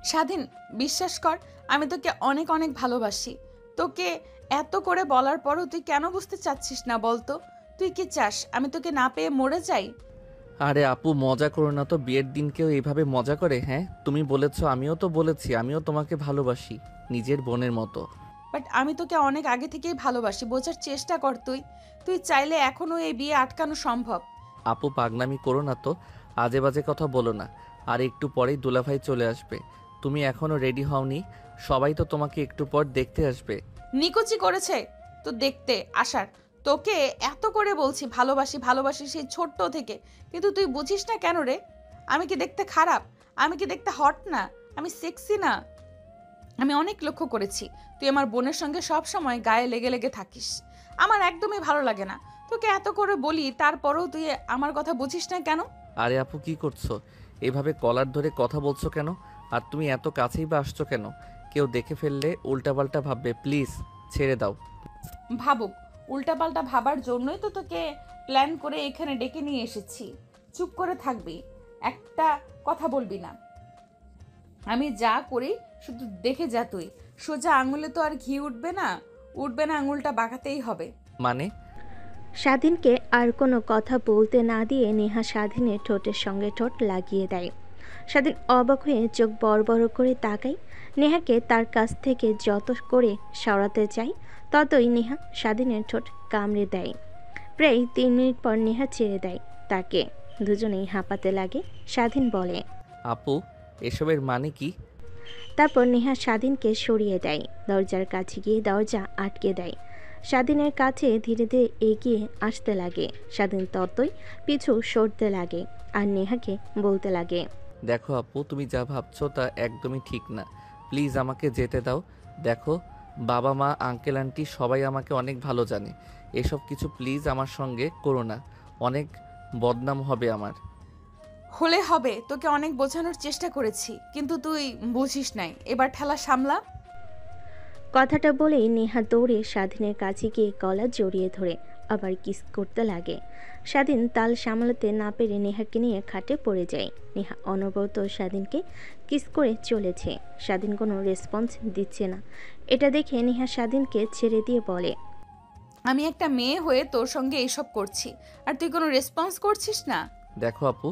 স্বাধীন, বিশ্বাস কর, আমি তোকে অনেক অনেক ভালোবাসি। তোকে এত করে বলার পরও তুই কেন বুঝতে চাচ্ছিস না বলতো? তুই কি চাস আমি তোকে না পেয়ে মরে যাই? আরে আপু, মজা করো না তো। বিয়ের দিন কেউ এইভাবে মজা করে? হ্যাঁ, তুমি বলেছো, আমিও তো বলেছি, আমিও তোমাকে ভালোবাসি নিজের বোনের মতো। বাট আমি তোকে অনেক আগে থেকেই ভালোবাসি, বোঝার চেষ্টা কর তুই। তুই চাইলে এখনো এই বিয়ে আটকানো সম্ভব। আপু পাগলামি করো না তো, আজে বাজে কথা বলো না। আর একটু পরেই দুলাভাই চলে আসবে, তুমি এখনো রেডি হওনি? সবাই তো তোমাকে একটু পর দেখতে আসবে। নিকুচি করেছে তো দেখতে আসার। তোকে এত করে বলছি ভালোবাসি ভালোবাসি সেই ছোট্ট থেকে, কিন্তু তুই বুঝিস না কেন রে? আমি কি দেখতে খারাপ? আমি কি দেখতে হট না? আমি সেক্সি না? আমি অনেক লক্ষ্য করেছি তুই আমার বোনের সঙ্গে সব সময় গায়ে লেগে লেগে থাকিস। আমার একদমই ভালো লাগে না। তোকে এত করে বলি তারপরেও তুই আমার কথা বুঝিস না কেন? আরে আপু, কি করছো? এভাবে কলার ধরে কথা বলছো কেন? আর তুমি এত কাছেই বা আসছো কেন? কেউ দেখে ফেললে উল্টাপাল্টা ভাববে, প্লিজ ছেড়ে দাও। ভাবুক, উল্টাপাল্টা ভাবার জন্যই তো তোকে প্ল্যান করে এখানে ডেকে নিয়ে এসেছি। চুপ করে থাকবি, একটা কথা বলবি না। আমি যা করি শুধু দেখে যা তুই। সোজা আঙুলে তো আর ঘি উঠবে না, উঠবে না, আঙুলটা বাঁকাতেই হবে। মানে? স্বাধীনকে আর কোনো কথা বলতে না দিয়ে নেহা স্বাধীনের ঠোঁটের সঙ্গে ঠোঁট লাগিয়ে দেয়। স্বাধীন অবাক হয়ে চোখ বড় বড় করে তাকায়। নেহাকে তার কাছ থেকে যত করে সরাতে চায় ততই নেহা স্বাধীনের ঠোঁট কামড়ে দেয়। প্রায় 3 মিনিট পর নেহা ছেড়ে দেয় তাকে। দুজনেই হাঁপাতে লাগে। স্বাধীন বলে, আপু, এসবের মানে কি? তারপর নেহা স্বাধীনকে সরিয়ে দেয়, দরজার কাছে গিয়ে দরজা আটকে দেয়। স্বাধীনের কাছে ধীরে ধীরে এগিয়ে আসতে লাগে। স্বাধীন ততই পিছু সরতে লাগে আর নেহাকে বলতে লাগে, দেখো আপু, তুমি যা ভাবছো তা একদমই ঠিক না। প্লিজ আমাকে যেতে দাও। দেখো, বাবা মা আঙ্কেল আন্টি সবাই আমাকে অনেক ভালো জানে। এসব কিছু প্লিজ আমার সঙ্গে করো না, অনেক বদনাম হবে আমার। হলে হবে, তোকে অনেক বোঝানোর চেষ্টা করেছি কিন্তু তুই বুঝিস নাই। এবার ঠেলা সামলা। কথাটা বলেই নেহা দৌড়ে স্বাধীনের কাছে গিয়ে গলা জড়িয়ে ধরে আবার কিস করতে লাগে। স্বাধীন তাল সামলাতে না পেরে নেহাকে নিয়ে খাটে পড়ে যায়। নেহা অনবরত স্বাধীনকে কিস করে চলেছে। স্বাধীন কোনো রেসপন্স দিচ্ছে না। এটা দেখে নেহা স্বাধীনকে ছেড়ে দিয়ে বলে, আমি একটা মেয়ে হয়ে তোর সঙ্গে এইসব করছি আর তুই কোনো রেসপন্স করছিস না। দেখো আপু,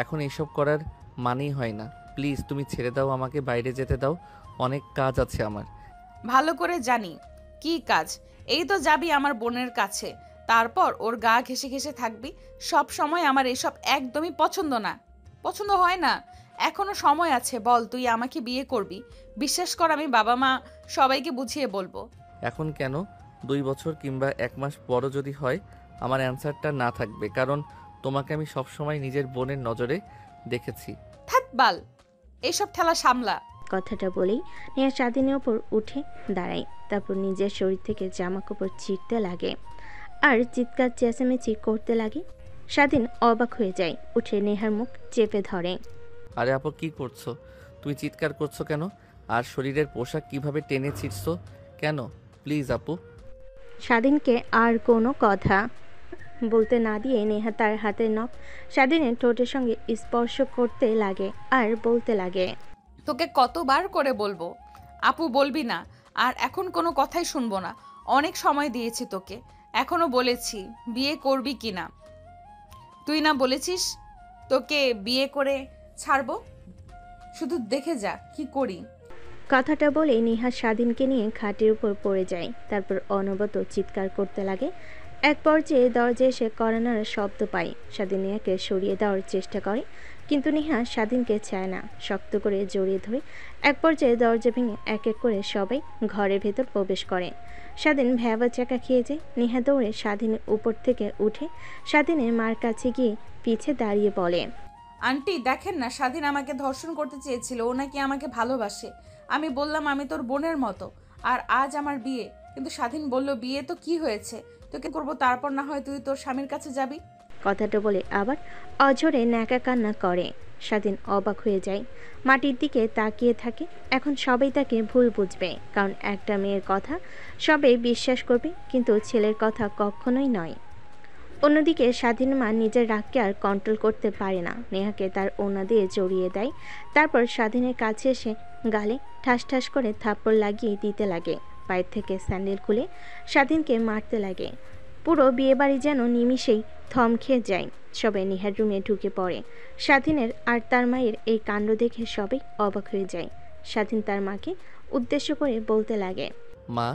এখন এইসব করার মানেই হয় না। প্লিজ তুমি ছেড়ে দাও, আমাকে বাইরে যেতে দাও, অনেক কাজ আছে আমার। ভালো করে জানি কি কাজ। এই তো যাবি আমার বোনের কাছে, তারপর ওর গা ঘেঁষে ঘেঁষে থাকবি সব সময়। আমার এসব একদমই পছন্দ না, পছন্দ হয় না। এখনো সময় আছে, বল তুই আমাকে বিয়ে করবি? বিশ্বাস কর, আমি বাবা মা সবাইকে বুঝিয়ে বলবো। এখন কেন? 2 বছর কিংবা 1 মাস পরও যদি হয়, আমার অ্যান্সারটা না থাকবে, কারণ তোমাকে আমি সবসময় নিজের বোনের নজরে দেখেছি। থাক বাল, এইসব ঠেলা সামলা। কথাটা বলেই নেহা স্বাধীনের ওপর উঠে দাঁড়ায়। তারপর নিজের শরীর থেকে জামা কাপড় ছিঁড়তে লাগে আর চিৎকার চেঁচামেচি করতে লাগে। স্বাধীন অবাক হয়ে যায়, উঠে নেহার মুখ চেপে ধরে। আরে আপু, কি করছো? তুমি চিৎকার করছো কেন? আর শরীরের পোশাক কিভাবে টেনে ছিঁড়ছো কেন? প্লিজ আপু। স্বাধীনকে আর কোনো কথা বলতে না দিয়ে নেহা তার হাতের নখ স্বাধীনের ঠোঁটের সঙ্গে স্পর্শ করতে লাগে আর বলতে লাগে, তোকে কতবার করে বলবো আপু বলবি না? আর এখন কোনো কথাই শুনবো না। অনেক সময় দিয়েছি তোকে, এখনো বলেছি বিয়ে করবি কি না। তুই না বলেছিস তোকে বিয়ে করে ছাড়বো? শুধু দেখে যা কি করি। কথাটা বলে নেহা স্বাধীনকে নিয়ে খাটের উপর পড়ে যায়। তারপর অনবরত চিৎকার করতে লাগে। এক পর্যায়ে দরজায় এসে কড়া শব্দ পায়। স্বাধীন নেহাকে সরিয়ে দেওয়ার চেষ্টা করে, কিন্তু নেহা স্বাধীনকে চায় না, শক্ত করে জড়িয়ে ধরে। এক পর্যায়ে দরজা ভেঙে এক এক করে সবাই ঘরের ভেতর প্রবেশ করে। স্বাধীন ভ্যাবা চাকা খেয়ে যায়। নেহা দৌড়ে স্বাধীনের উপর থেকে উঠে স্বাধীনের মার কাছে গিয়ে পিছে দাঁড়িয়ে বলে, আন্টি দেখেন না, স্বাধীন আমাকে ধর্ষণ করতে চেয়েছিল, ও নাকি আমাকে ভালোবাসে। আমি বললাম আমি তোর বোনের মতো, আর আজ আমার বিয়ে। কিন্তু স্বাধীন বলল বিয়ে তো কি হয়েছে, তোকে করবো, তারপর না হয় তুই তোর স্বামীর কাছে যাবি। কথাটা বলে আবার অঝরে ন্যাকা কান্না করে। স্বাধীন অবাক হয়ে যায়, মাটির দিকে তাকিয়ে থাকে। এখন সবাই তাকে ভুল বুঝবে, কারণ একটা মেয়ের কথা সবাই বিশ্বাস করবে, কিন্তু ছেলের কথা কখনোই নয়। অন্যদিকে স্বাধীন মা নিজের রাগকে আর কন্ট্রোল করতে পারে না, নেহাকে তার ওড়না দিয়ে জড়িয়ে দেয়। তারপর স্বাধীনের কাছে এসে গালে ঠাস ঠাস করে থাপ্পড় লাগিয়ে দিতে লাগে। পায়ের থেকে স্যান্ডেল খুলে স্বাধীনকে মারতে লাগে। পুরো বিয়েবাড়ি যেন নিমিষেই থম খেয়ে যায়। সবাই নেহার রুমে ঢুকে পড়ে। স্বাধীনের আর তার মায়ের এই কাণ্ড দেখে সবাই অবাক হয়ে যায়। স্বাধীন তার মাকে উদ্দেশ্য করে বলতে লাগে, মা,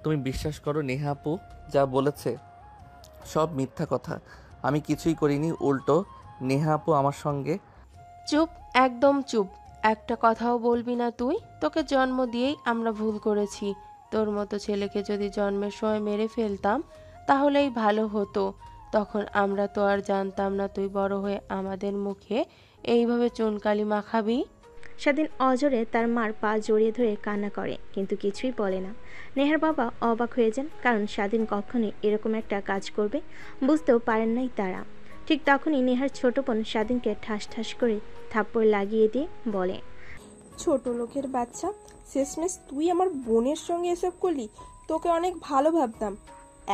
তুমি বিশ্বাস করো নেহা আপু যা বলেছে সব মিথ্যা কথা। আমি কিছুই করিনি, উল্টো নেহা আপু আমার সঙ্গে। চুপ, একদম চুপ। একটা কথাও বলবি না তুই। তোকে জন্ম দিয়েই আমরা ভুল করেছি। তোর মতো ছেলেকে যদি জন্মের সময় মেরে ফেলতাম তাহলেই ভালো হতো। তখন আমরা তো আর জানতাম না তুই বড় হয়ে আমাদের মুখে এইভাবে চুনকালি মাখাবি। স্বাধীন অজরে তার মার পা জড়িয়ে ধরে কান্না করে, কিন্তু কিছুই বলে না। নেহার বাবা অবাক হয়ে যান, কারণ স্বাধীন কখনোই এরকম একটা কাজ করবে বুঝতেও পারেন নাই তারা। ঠিক তখনই নেহার ছোট বোন স্বাধীনকে ঠাস ঠাস করে থাপ্পড় লাগিয়ে দিয়ে বলে, ছোট লোকের বাচ্চা, শেষমেশ তুই আমার বোনের সঙ্গে এসব করলি। তোকে অনেক ভালো ভাবতাম,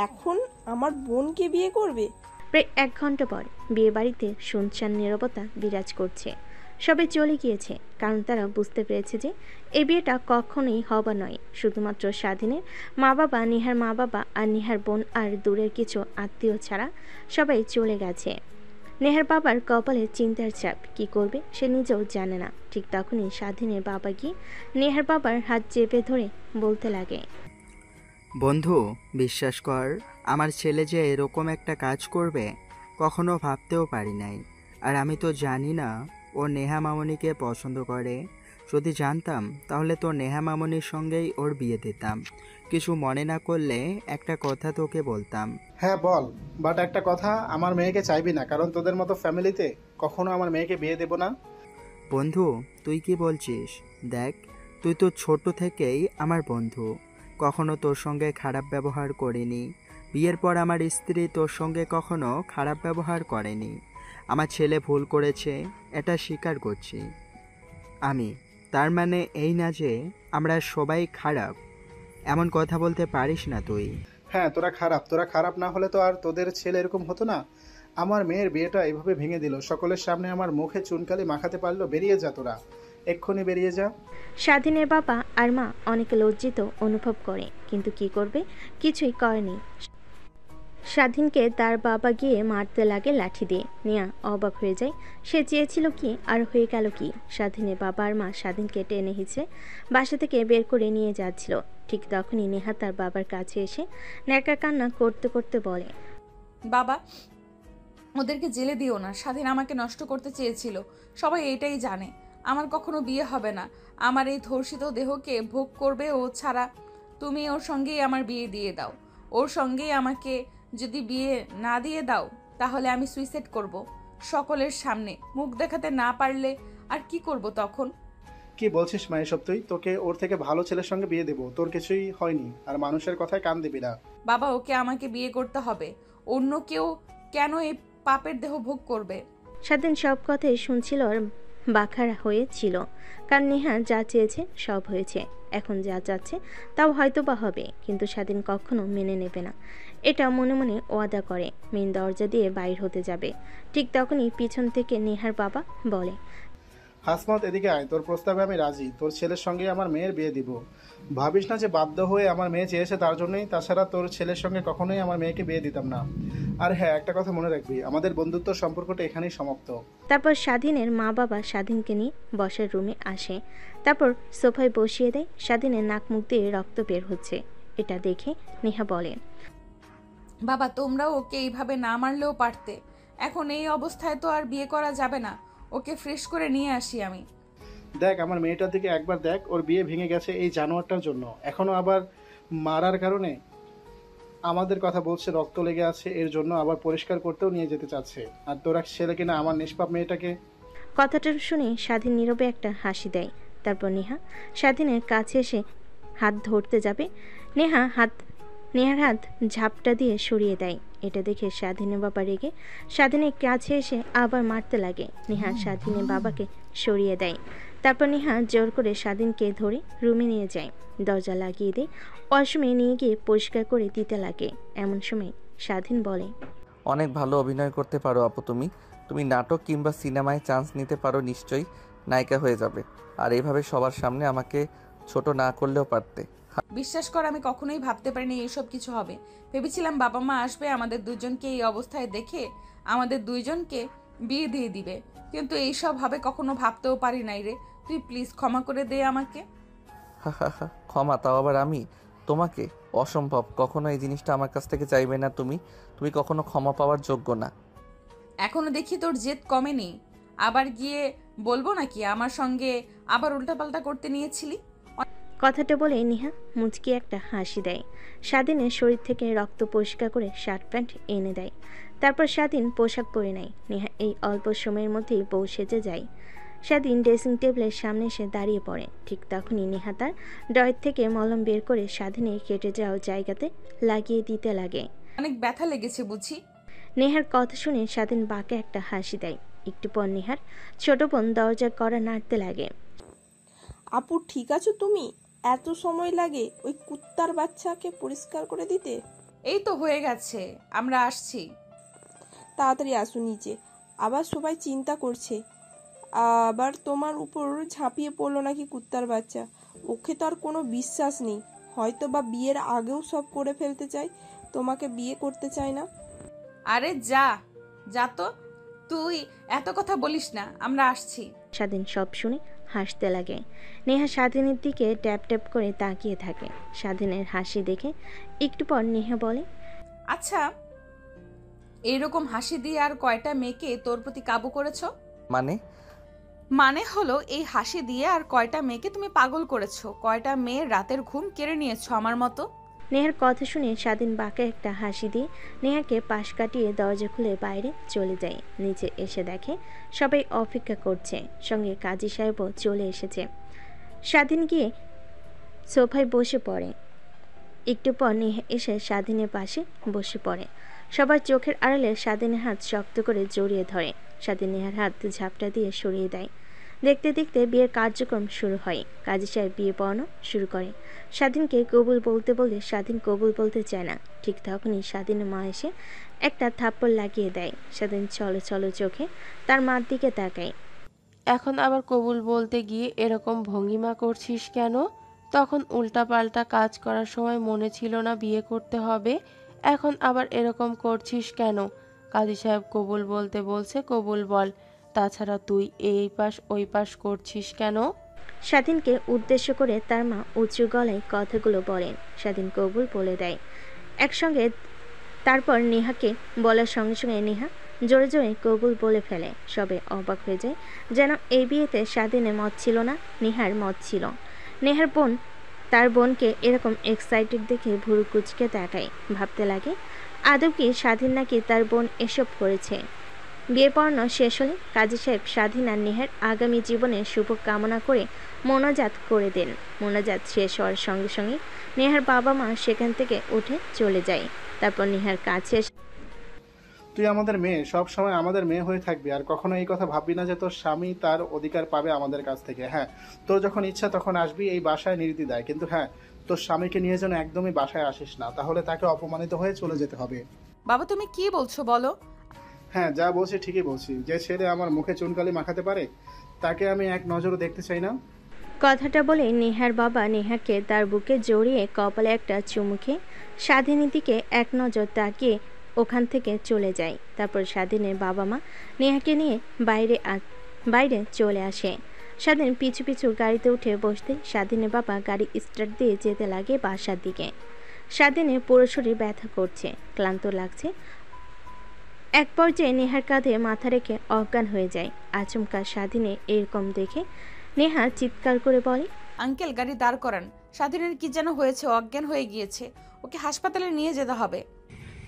এখন আমার বোনকে বিয়ে করবে। প্রায় 1 ঘন্টা পর বিয়ে বাড়িতে শুনশান নীরবতা বিরাজ করছে। সবাই চলে গিয়েছে, কারণ তারা বুঝতে পেরেছে যে এই বিয়েটা কখনোই হবার নয়। শুধুমাত্র স্বাধীনের মা বাবা, নেহার মা বাবা আর নেহার বোন আর দূরের কিছু আত্মীয় ছাড়া সবাই চলে গেছে। নেহার বাবার কপালে চিন্তার চাপ, কি করবে সে নিজেও জানে না। ঠিক তখনই স্বাধীনের বাবা গিয়ে নেহার বাবার হাত চেপে ধরে বলতে লাগে, বন্ধু, বিশ্বাস কর, আমার ছেলে যে এরকম একটা কাজ করবে কখনো ভাবতেও পারি নাই। আর আমি তো জানি না ও নেহা মামনিকে পছন্দ করে। যদি জানতাম তাহলে তো নেহা মামনির সঙ্গেই ওর বিয়ে দিতাম। কিছু মনে না করলে একটা কথা তোকে বলতাম। হ্যাঁ বল, বাট একটা কথা, আমার মেয়েকে চাইবি না, কারণ তোদের মতো ফ্যামিলিতে কখনো আমার মেয়েকে বিয়ে দেব না। বন্ধু, তুই কি বলছিস? দেখ, তুই তো ছোট থেকেই আমার বন্ধু, কখনো তোর সঙ্গে খারাপ ব্যবহার করিনি। বিয়ের পর আমার স্ত্রী তোর সঙ্গে কখনো খারাপ ব্যবহার করেনি। আমার ছেলে ভুল করেছে, এটা স্বীকার করছি আমি। তার মানে এই না যে আমরা সবাই খারাপ। এমন কথা বলতে পারিস না তুই। হ্যাঁ, তোরা খারাপ না হলে তো আর তোদের ছেলে এরকম হতো না। আমার মেয়ের বিয়েটা এভাবে ভেঙে দিল, সকলের সামনে আমার মুখে চুনকালি মাখাতে পারলো। বেরিয়ে যা তোরা, এক্ষুনি বেরিয়ে যা। স্বাধীনের বাবা আর মা অনেক লজ্জিত অনুভব করে, কিন্তু কি করবে, কিছুই করেনি। স্বাধীনকে তার বাবা গিয়ে মারতে লাগে লাঠি দিয়ে। নিয়া অবাক হয়ে যায়, সে চেয়েছিল কি আর হয়ে গেল কি। স্বাধীনের বাবা আর মা স্বাধীনকে টেনে হিঁচড়ে বাসা থেকে বের করে নিয়ে যাচ্ছিল। ঠিক তখনই নেহা তার বাবার কাছে এসে ন্যাকা কান্না করতে করতে বলে, বাবা, ওদেরকে জেলে দিও না। স্বাধীন আমাকে নষ্ট করতে চেয়েছিল, সবাই এটাই জানে। আমার কখনো বিয়ে হবে না। আমার এই ধর্ষিত দেহকে ভোগ করবে ও ছাড়া। তুমি ওর সঙ্গেই আমার বিয়ে দিয়ে দাও। ওর সঙ্গেই আমাকে যদি বিয়ে না দিয়ে দাও তাহলে আমি সুইসাইড করব। সকলের সামনে মুখ দেখাতে না পারলে আর কি করব তখন? কি বলছিস মা এসব? তোকে ওর থেকে ভালো ছেলের সঙ্গে বিয়ে দেবো। তোর কিছুই হয়নি, আর মানুষের কথায় কান দিবি না। বাবা, ওকে আমাকে বিয়ে করতে হবে। অন্য কেউ কেন এই পাপের দেহ ভোগ করবে? স্বাধীন সব কথাই শুনছিল আর বাখার হয়েছিল, কারণ নেহা যা চেয়েছে সব হয়েছে। এখন যা যাচ্ছে তাও হয়তো বা হবে, কিন্তু স্বাধীন কখনো মেনে নেবে না। এটা মনে মনে ওয়াদা করে মেন দরজা দিয়ে বাইর হতে যাবে। ঠিক তখনই পিছন থেকে নেহার বাবা বলে, হাসমত, এদিকে আয়, তোর প্রস্তাবে আমি রাজি। তোর ছেলের সঙ্গে আমার মেয়ের বিয়ে দিব। ভাবিস না যে বাধ্য হয়ে আমার মেয়ে চেয়েছে তার জন্যই। তাছাড়া তোর ছেলের সঙ্গে কখনোই আমার মেয়েকে বিয়ে দিতাম না। আর হ্যাঁ, একটা কথা মনে রাখবি, আমাদের বন্ধুত্ব সম্পর্কটা এখানেই সমাপ্ত। তারপর স্বাধীনের মা বাবা স্বাধীনকে নিয়ে বসার রুমে আসে। তারপর সোফায় বসিয়ে দেয়। স্বাধীনের নাক মুখ দিয়ে রক্ত বের হচ্ছে। এটা দেখে নেহা বলে, বাবা, তোমরাও ওকে এইভাবে না মারলেও পারতে। এখন এই অবস্থায় তো আর বিয়ে করা যাবে না। ওকে ফ্রেশ করে নিয়ে আসি আমি। দেখ, আমার মেয়েটার দিকে একবার দেখ। ওর বিয়ে ভেঙে গেছে এই জানোয়ারটার জন্য। এখনো আবার মারার কারণে আমাদের কথা বলছে, রক্ত লেগে আছে এর জন্য, আবার পরিষ্কার করতেও নিয়ে যেতে চাচ্ছে। আর তোরা ছেলে কিনা আমার নিষ্পাপ মেয়েটাকে। কথাটা শুনে স্বাধীন নীরবে একটা হাসি দেয়। তারপর নেহা স্বাধীনের কাছে এসে হাত ধরতে যাবে। নেহার হাত ঝাপটা দিয়ে সরিয়ে দেয়। এটা দেখে স্বাধীনের বাবা রেগে স্বাধীনের কাছে এসে আবার মারতে লাগে। নেহা স্বাধীনের বাবাকে সরিয়ে দেয়। তারপর নেহা জোর করে স্বাধীনকে ধরে রুমে নিয়ে যায়, দরজা লাগিয়ে দেয়। ওয়াশরুমে নিয়ে গিয়ে পরিষ্কার করে দিতে লাগে। এমন সময় স্বাধীন বলে, অনেক ভালো অভিনয় করতে পারো আপু তুমি। তুমি নাটক কিংবা সিনেমায় চান্স নিতে পারো নিশ্চয়ই, নায়িকা হয়ে যাবে। আর এইভাবে সবার সামনে আমাকে ছোট না করলেও পারতে। বিশ্বাস কর, আমি কখনোই ভাবতে পারিনি এইসব কিছু হবে। ভেবেছিলাম বাবা মা আসবে, আমাদের দুজনকে এই অবস্থায় দেখে আমাদের দুইজনকে বিয়ে দিয়ে দিবে, কিন্তু এইসব হবে কখনো ভাবতেও পারি নাই রে। তুই প্লিজ ক্ষমা করে দে আমাকে। হা হা হা, ক্ষমা? তাও আবার আমি তোমাকে? অসম্ভব, কখনো এই জিনিসটা আমার কাছ থেকে চাইবে না তুমি। তুমি কখনো ক্ষমা পাওয়ার যোগ্য না। এখনো দেখি তোর জেদ কমেনি, আবার গিয়ে বলবো নাকি আমার সঙ্গে আবার উল্টাপাল্টা করতে নিয়েছিলি? কথাটা বলে নেহা মুচকি একটা হাসি দেয়। স্বাধীনের শরীর থেকে রক্ত পরিষ্কার করে শার্ট প্যান্ট এনে দেয়। তারপর স্বাধীন পোশাক পরে নেয়। নেহা এই অল্প সময়ের মধ্যেই বউ সেজে যায়। স্বাধীন ড্রেসিং টেবিলের সামনে এসে দাঁড়িয়ে পড়ে। ঠিক তখনই নেহা তার ডয়ের থেকে মলম বের করে স্বাধীনের কেটে যাওয়া জায়গাতে লাগিয়ে দিতে লাগে। অনেক ব্যথা লেগেছে বুঝি? নেহার কথা শুনে স্বাধীন বাঁকে একটা হাসি দেয়। একটু পর নেহার ছোট বোন দরজা কড়া নাড়তে লাগে। আপু ঠিক আছো তুমি? এত সময় লাগে ওই কুত্তার বাচ্চাকে পরিষ্কার করে দিতে? এই তো হয়ে গেছে, আমরা আসছি। তাড়াতাড়ি আসো নিচে, আবার সবাই চিন্তা করছে আবার তোমার উপর ঝাঁপিয়ে পড়লো নাকি কুত্তার বাচ্চা। ওকে তো আর কোনো বিশ্বাস নেই, হয়তো বা বিয়ের আগেও সব করে ফেলতে চায়, তোমাকে বিয়ে করতে চায় না। আরে যা যা তো, তুই এত কথা বলিস না, আমরা আসছি। স্বাধীন সব শুনে হাসতে লাগে। নেহা স্বাধীনের দিকে ট্যাপ ট্যাপ করে তাকিয়ে থাকে। স্বাধীনের হাসি দেখে একটু পর নেহা বলে, আচ্ছা, এইরকম হাসি দিয়ে আর কয়টা মেয়েকে তোর প্রতি কাবু করেছো? মানে হলো এই হাসি দিয়ে আর কয়টা মেয়েকে তুমি পাগল করেছো, কয়টা মেয়ের রাতের ঘুম কেড়ে নিয়েছো আমার মতো? নেহার কথা শুনে স্বাধীন বাঁকে একটা হাসি দিয়ে নেহাকে পাশ কাটিয়ে দরজা খুলে বাইরে চলে যায়। নিচে এসে দেখে সবাই অপেক্ষা করছে, সঙ্গে কাজী সাহেবও চলে এসেছে। স্বাধীন গিয়ে সোফায় বসে পড়ে। একটু পর নেহা এসে স্বাধীনের পাশে বসে পড়ে। সবার চোখের আড়ালে স্বাধীনের হাত শক্ত করে জড়িয়ে ধরে। স্বাধীন নেহার হাত ঝাপটা দিয়ে সরিয়ে দেয়। দেখতে দেখতে বিয়ের কার্যক্রম শুরু হয়। কাজী সাহেব বিয়ে পড়ানো শুরু করে। স্বাধীনকে কবুল বলতে বলে স্বাধীন কবুল বলতে চায় না। ঠিক তখনই স্বাধীনের মা এসে একটা থাপ্পড় লাগিয়ে দেয়। স্বাধীন চলো চলো চোখে তার মার দিকে তাকায়। এখন আবার কবুল বলতে গিয়ে এরকম ভঙ্গিমা করছিস কেন? তখন উল্টাপাল্টা কাজ করার সময় মনে ছিল না বিয়ে করতে হবে, এখন আবার এরকম করছিস কেন? কাজী সাহেব কবুল বলতে বলছে, কবুল বল। তাছাড়া তুই এই পাশ ওই পাশ করছিস কেন? স্বাধীনকে উদ্দেশ্য করে তার মা উঁচু গলায় কথাগুলো বলেন। স্বাধীন কবুল বলে দেয় একসঙ্গে। তারপর নেহাকে বলার সঙ্গে সঙ্গে নেহা জোরে জোরে কবুল বলে ফেলে। সবে অবাক হয়ে যায়, যেন এই বিয়েতে স্বাধীনের মত ছিল না, নেহার মত ছিল। নেহার বোন তার বোনকে এরকম এক্সাইটেড দেখে ভুরু কুচকে তাকায়। ভাবতে লাগে আদৌ কি স্বাধীন নাকি তার বোন এসব করেছে। বিয়ে পড়ানো শেষ হলে কাজী সাহেব স্বাধীন আর নেহার আগামী জীবনের শুভ কামনা করে মোনাজাত করে দেন। মোনাজাত শেষ হওয়ার সঙ্গে সঙ্গে নেহার বাবা মা সেখান থেকে উঠে চলে যায়। তারপর নেহার কাছে তুই আমাদের মেয়ে, সব সময় আমাদের মেয়ে হয়ে থাকবি, আর কখনো এই কথা ভাববি না যে তোর স্বামী তার অধিকার পাবে আমাদের কাছ থেকে। হ্যাঁ, তোর যখন ইচ্ছা তখন আসবি এই বাসায় নির্দ্বিধায়, কিন্তু হ্যাঁ, তোর স্বামীকে নিয়ে যেন একদমই বাসায় আসিস না, তাহলে তাকে অপমানিত হয়ে চলে যেতে হবে। বাবা তুমি কি বলছো বলো? হ্যাঁ, যা বলছি ঠিকই বলছি। যে ছেলে আমার মুখে চুনকালি মাখাতে পারে তাকে আমি এক নজরও দেখতে চাই না। কথাটা বলে নেহার বাবা নেহাকে তার বুকে জড়িয়ে কপালে একটা চুমু খেয়ে স্বাধীনের দিকে এক নজর তাকিয়ে ওখান থেকে চলে যায়। তারপর স্বাধীনের বাবা মা নেহাকে নিয়ে বাইরে চলে আসে। স্বাধীন পিছু পিছু গাড়িতে উঠে বসতে স্বাধীনের বাবা গাড়ি স্টার্ট দিয়ে যেতে লাগে বাসার দিকে। স্বাধীনের পুরো শরীর ব্যথা করছে, ক্লান্ত লাগছে। এক পর্যায়ে নেহার কাঁধে মাথা রেখে অজ্ঞান হয়ে যায়। আচমকা স্বাধীনে এরকম দেখে নেহা চিৎকার করে বলে, আঙ্কেল গাড়ি দাঁড় করান, স্বাধীনের কি যেন হয়েছে, অজ্ঞান হয়ে গিয়েছে, ওকে হাসপাতালে নিয়ে যেতে হবে।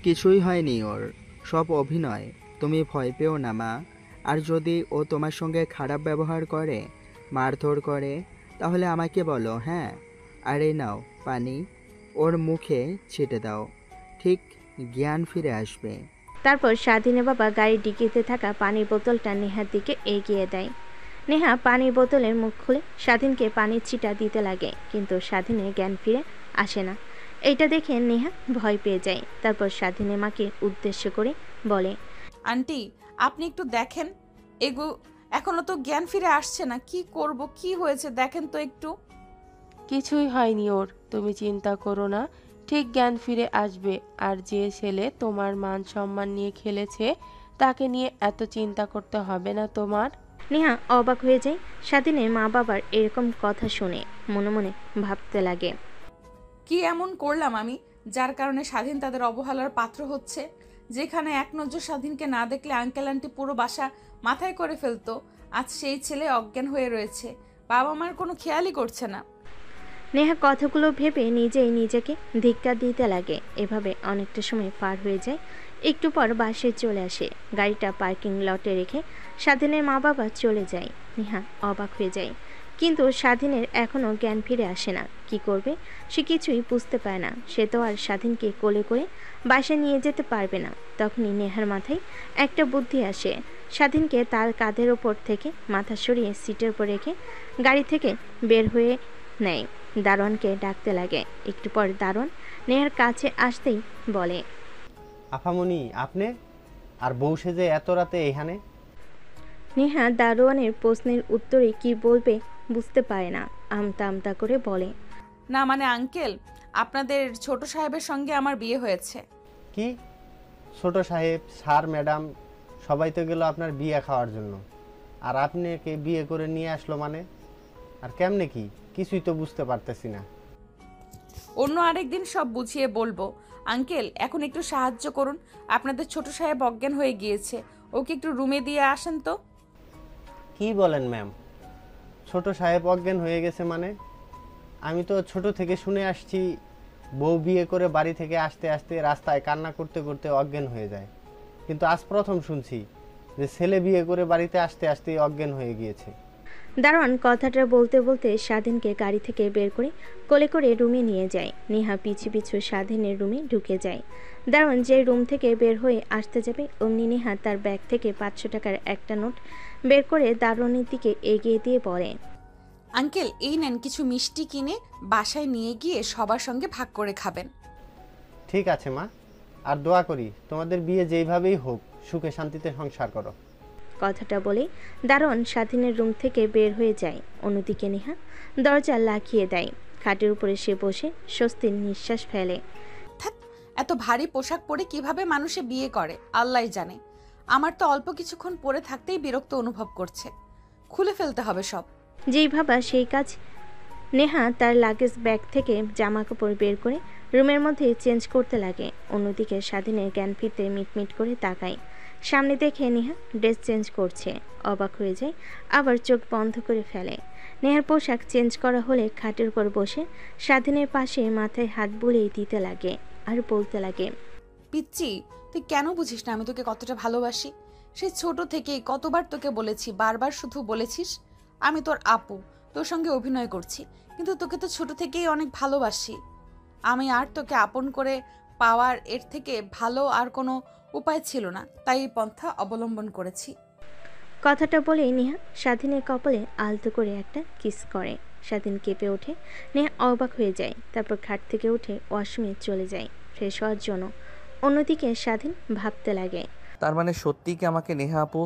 কিছুই হয়নি ওর, সব অভিনয়। তুমি ভয় পেও না মা। আর যদি ও তোমার সঙ্গে খারাপ ব্যবহার করে, মারধর করে, তাহলে আমাকে বলো। হ্যাঁ, আর এই নাও পানি, ওর মুখে ছিটে দাও, ঠিক জ্ঞান ফিরে আসবে। তারপর স্বাধীনের বাবা গাড়ির ডিকিতে থাকা পানির বোতলটা নেহার দিকে এগিয়ে দেয়। নেহা পানির বোতলের মুখ খুলে স্বাধীনকে পানির ছিটা দিতে লাগে, কিন্তু স্বাধীনের জ্ঞান ফিরে আসে না। এইটা দেখে নেহা ভয় পেয়ে যায়। তারপর স্বাধীনের মাকে উদ্দেশ্য করে বলে, আন্টি আপনি একটু দেখেন, এগো এখনো তো জ্ঞান ফিরে আসছে না, কি করব, কি হয়েছে দেখেন তো একটু। কিছুই হয়নি ওর, তুমি চিন্তা করো না, ঠিক জ্ঞান ফিরে আসবে। আর যে ছেলে তোমার মান সম্মান নিয়ে খেলেছে তাকে নিয়ে এত চিন্তা করতে হবে না তোমার। নেহা অবাক হয়ে যায় স্বাধীনের মা বাবার এরকম কথা শুনে। মনে মনে ভাবতে লাগে, কি এমন করলাম আমি যার কারণে স্বাধীন তাদের অবহেলার পাত্র হচ্ছে? যেখানে এক নজর স্বাধীনকে না দেখলে আঙ্কেল আন্টি পুরো বাসা মাথায় করে ফেলতো, আজ সেই ছেলে অজ্ঞান হয়ে রয়েছে, বাবা মার কোনো খেয়ালই করছে না। নেহা কথাগুলো ভেবে নিজেই নিজেকে ধিক্কার দিতে লাগে। এভাবে অনেকটা সময় পার হয়ে যায়। একটু পর বাসায় চলে আসে। গাড়িটা পার্কিং লটে রেখে স্বাধীনের মা বাবা চলে যায়। নেহা অবাক হয়ে যায়, কিন্তু স্বাধীনের এখনও জ্ঞান ফিরে আসে না। কি করবে সে কিছুই বুঝতে পারে না। সে তো আর স্বাধীনকে কোলে করে বাসায় নিয়ে যেতে পারবে না। তখনই নেহার মাথায় একটা বুদ্ধি আসে। স্বাধীনকে তার কাঁধের ওপর থেকে মাথা সরিয়ে সিটের উপর রেখে গাড়ি থেকে বের হয়ে নেয়। দারোয়ানকে ডাকতে লাগে। একটু পর দারোয়ান নেহার কাছে আসতেই বলে, আফামনি আপনি আর বউ সেজে এত রাতে এখানে? নেহা দারোয়ানের প্রশ্নের উত্তরে কি বলবে বুঝতে পারে না। আমতা আমতা করে বলে, না মানে আঙ্কেল, আপনাদের ছোট সাহেবের সঙ্গে আমার বিয়ে হয়েছে। কি? ছোট সাহেব, স্যার, ম্যাডাম সবাই তো গেল আপনার বিয়ে খাওয়ার জন্য, আর আপনাকে বিয়ে করে নিয়ে আসলো মানে? আর কেমনে কি? কিছুই তো বুঝতে পারতেছি না। অন্য আরেকদিন সব বুঝিয়ে বলবো। আঙ্কেল এখন একটু সাহায্য করুন, আপনাদের ছোট সাহেব অজ্ঞান হয়ে গিয়েছে, ওকে একটু রুমে দিয়ে আসেন তো। কি বলেন ম্যাম? ছোট সাহেব অজ্ঞান হয়ে গেছে মানে? আমি তো ছোট থেকে শুনে আসছি বউ বিয়ে করে বাড়ি থেকে আসতে আসতে রাস্তায় কান্না করতে করতে অজ্ঞান হয়ে যায়, কিন্তু আজ প্রথম শুনছি যে ছেলে বিয়ে করে বাড়িতে আসতে আসতেই অজ্ঞান হয়ে গিয়েছে। দারোয়ান কথাটা বলতে বলতে স্বাধীনকে গাড়ি থেকে বের করে কোলে করে রুমে নিয়ে যায়। নেহা পিছু পিছু স্বাধীনের রুমে ঢুকে যায়। দারোয়ান যে রুম থেকে বের হয়ে আসতে যাবে অমনি নেহা তার ব্যাগ থেকে 500 টাকার একটা নোট বের করে দারোয়ানের দিকে এগিয়ে দিয়ে বলে, আঙ্কেল এই নেন, কিছু মিষ্টি কিনে বাসায় নিয়ে গিয়ে সবার সঙ্গে ভাগ করে খাবেন। ঠিক আছে মা, আর দোয়া করি তোমাদের বিয়ে যেইভাবেই হোক সুখে শান্তিতে সংসার করো। কথাটা বলে দারোয়ান স্বাধীনের রুম থেকে বের হয়ে যায়। অন্যদিকে নেহা দরজা লাগিয়ে দেয়। খাটের উপরে সে বসে স্বস্তির নিঃশ্বাস ফেলে। ধ্যাৎ, এত ভারী পোশাক পরে কিভাবে মানুষে বিয়ে করে আল্লাহই জানে। আমার তো অল্প কিছুক্ষণ পরে থাকতেই বিরক্ত অনুভব করছে, খুলে ফেলতে হবে সব। যেই ভাবা সেই কাজ। নেহা তার লাগেজ ব্যাগ থেকে জামা কাপড় বের করে রুমের মধ্যে চেঞ্জ করতে লাগে। অন্যদিকে স্বাধীনের জ্ঞান ফিরতে মিটমিট করে তাকায়। সামনে দেখে নেহা ড্রেস চেঞ্জ করছে। অবাক হয়ে যায়, আবার চোখ বন্ধ করে ফেলে। নেহার পোশাক চেঞ্জ করা হলে খাটের উপর বসে স্বাধীনের পাশে মাথায় হাত বুলিয়ে দিতে লাগে আর বলতে লাগে, পিচ্ছি, তুই কেন বুঝিস না আমি তোকে কতটা ভালোবাসি? সেই ছোট থেকেই কতবার তোকে বলেছি, বারবার শুধু বলেছিস আমি তোর আপু, তোর সঙ্গে অভিনয় করছি, কিন্তু তোকে তো ছোট থেকেই অনেক ভালোবাসি আমি। আর তোকে আপন করে পাওয়ার এর থেকে ভালো আর কোনো উপায় ছিল না, তাই এই পন্থা অবলম্বন করেছি। কথাটা বলেই নেহা স্বাধীনের কপালে আলতো করে একটা কিস করে। স্বাধীন কেঁপে ওঠে। নেহা অবাক হয়ে যায়। তারপর খাট থেকে উঠে ওয়াশরুমে চলে যায় ফ্রেশ হওয়ার জন্য। অন্যদিকে স্বাধীন ভাবতে লাগে, তার মানে সত্যিই কি আমাকে নেহা আপু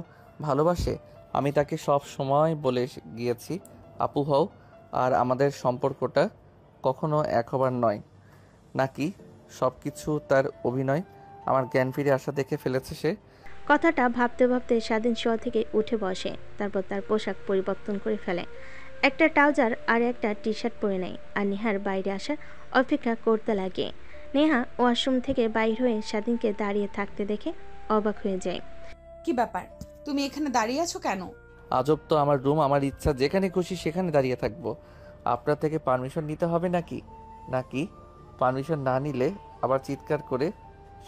ভালোবাসে? আমি তাকে সব সময় বলে গিয়েছি আপু হও, আর আমাদের সম্পর্কটা কখনো এক হবার নয়। নাকি সব কিছু তার অভিনয়? আমার জ্ঞান ফিরে আসা দেখে ফেলেছে সে। কথাটা ভাবতে ভাবতে স্বাধীন শোয়া থেকে উঠে বসে। তারপর তার পোশাক পরিবর্তন করে ফেলে। একটা ট্রাউজার আর একটা টি শার্ট পরে নেয় আর নেহার বাইরে আসার অপেক্ষা করতে লাগে। নেহা ওয়াশরুম থেকে বাইর হয়ে স্বাধীনকে দাঁড়িয়ে থাকতে দেখে অবাক হয়ে যায়। কি ব্যাপার, তুমি এখানে দাঁড়িয়ে আছো কেন? আজব তো, আমার রুম, আমার ইচ্ছা যেখানে খুশি সেখানে দাঁড়িয়ে থাকবো। আপনার থেকে পারমিশন নিতে হবে নাকি? নাকি পারমিশন না নিলে আবার চিৎকার করে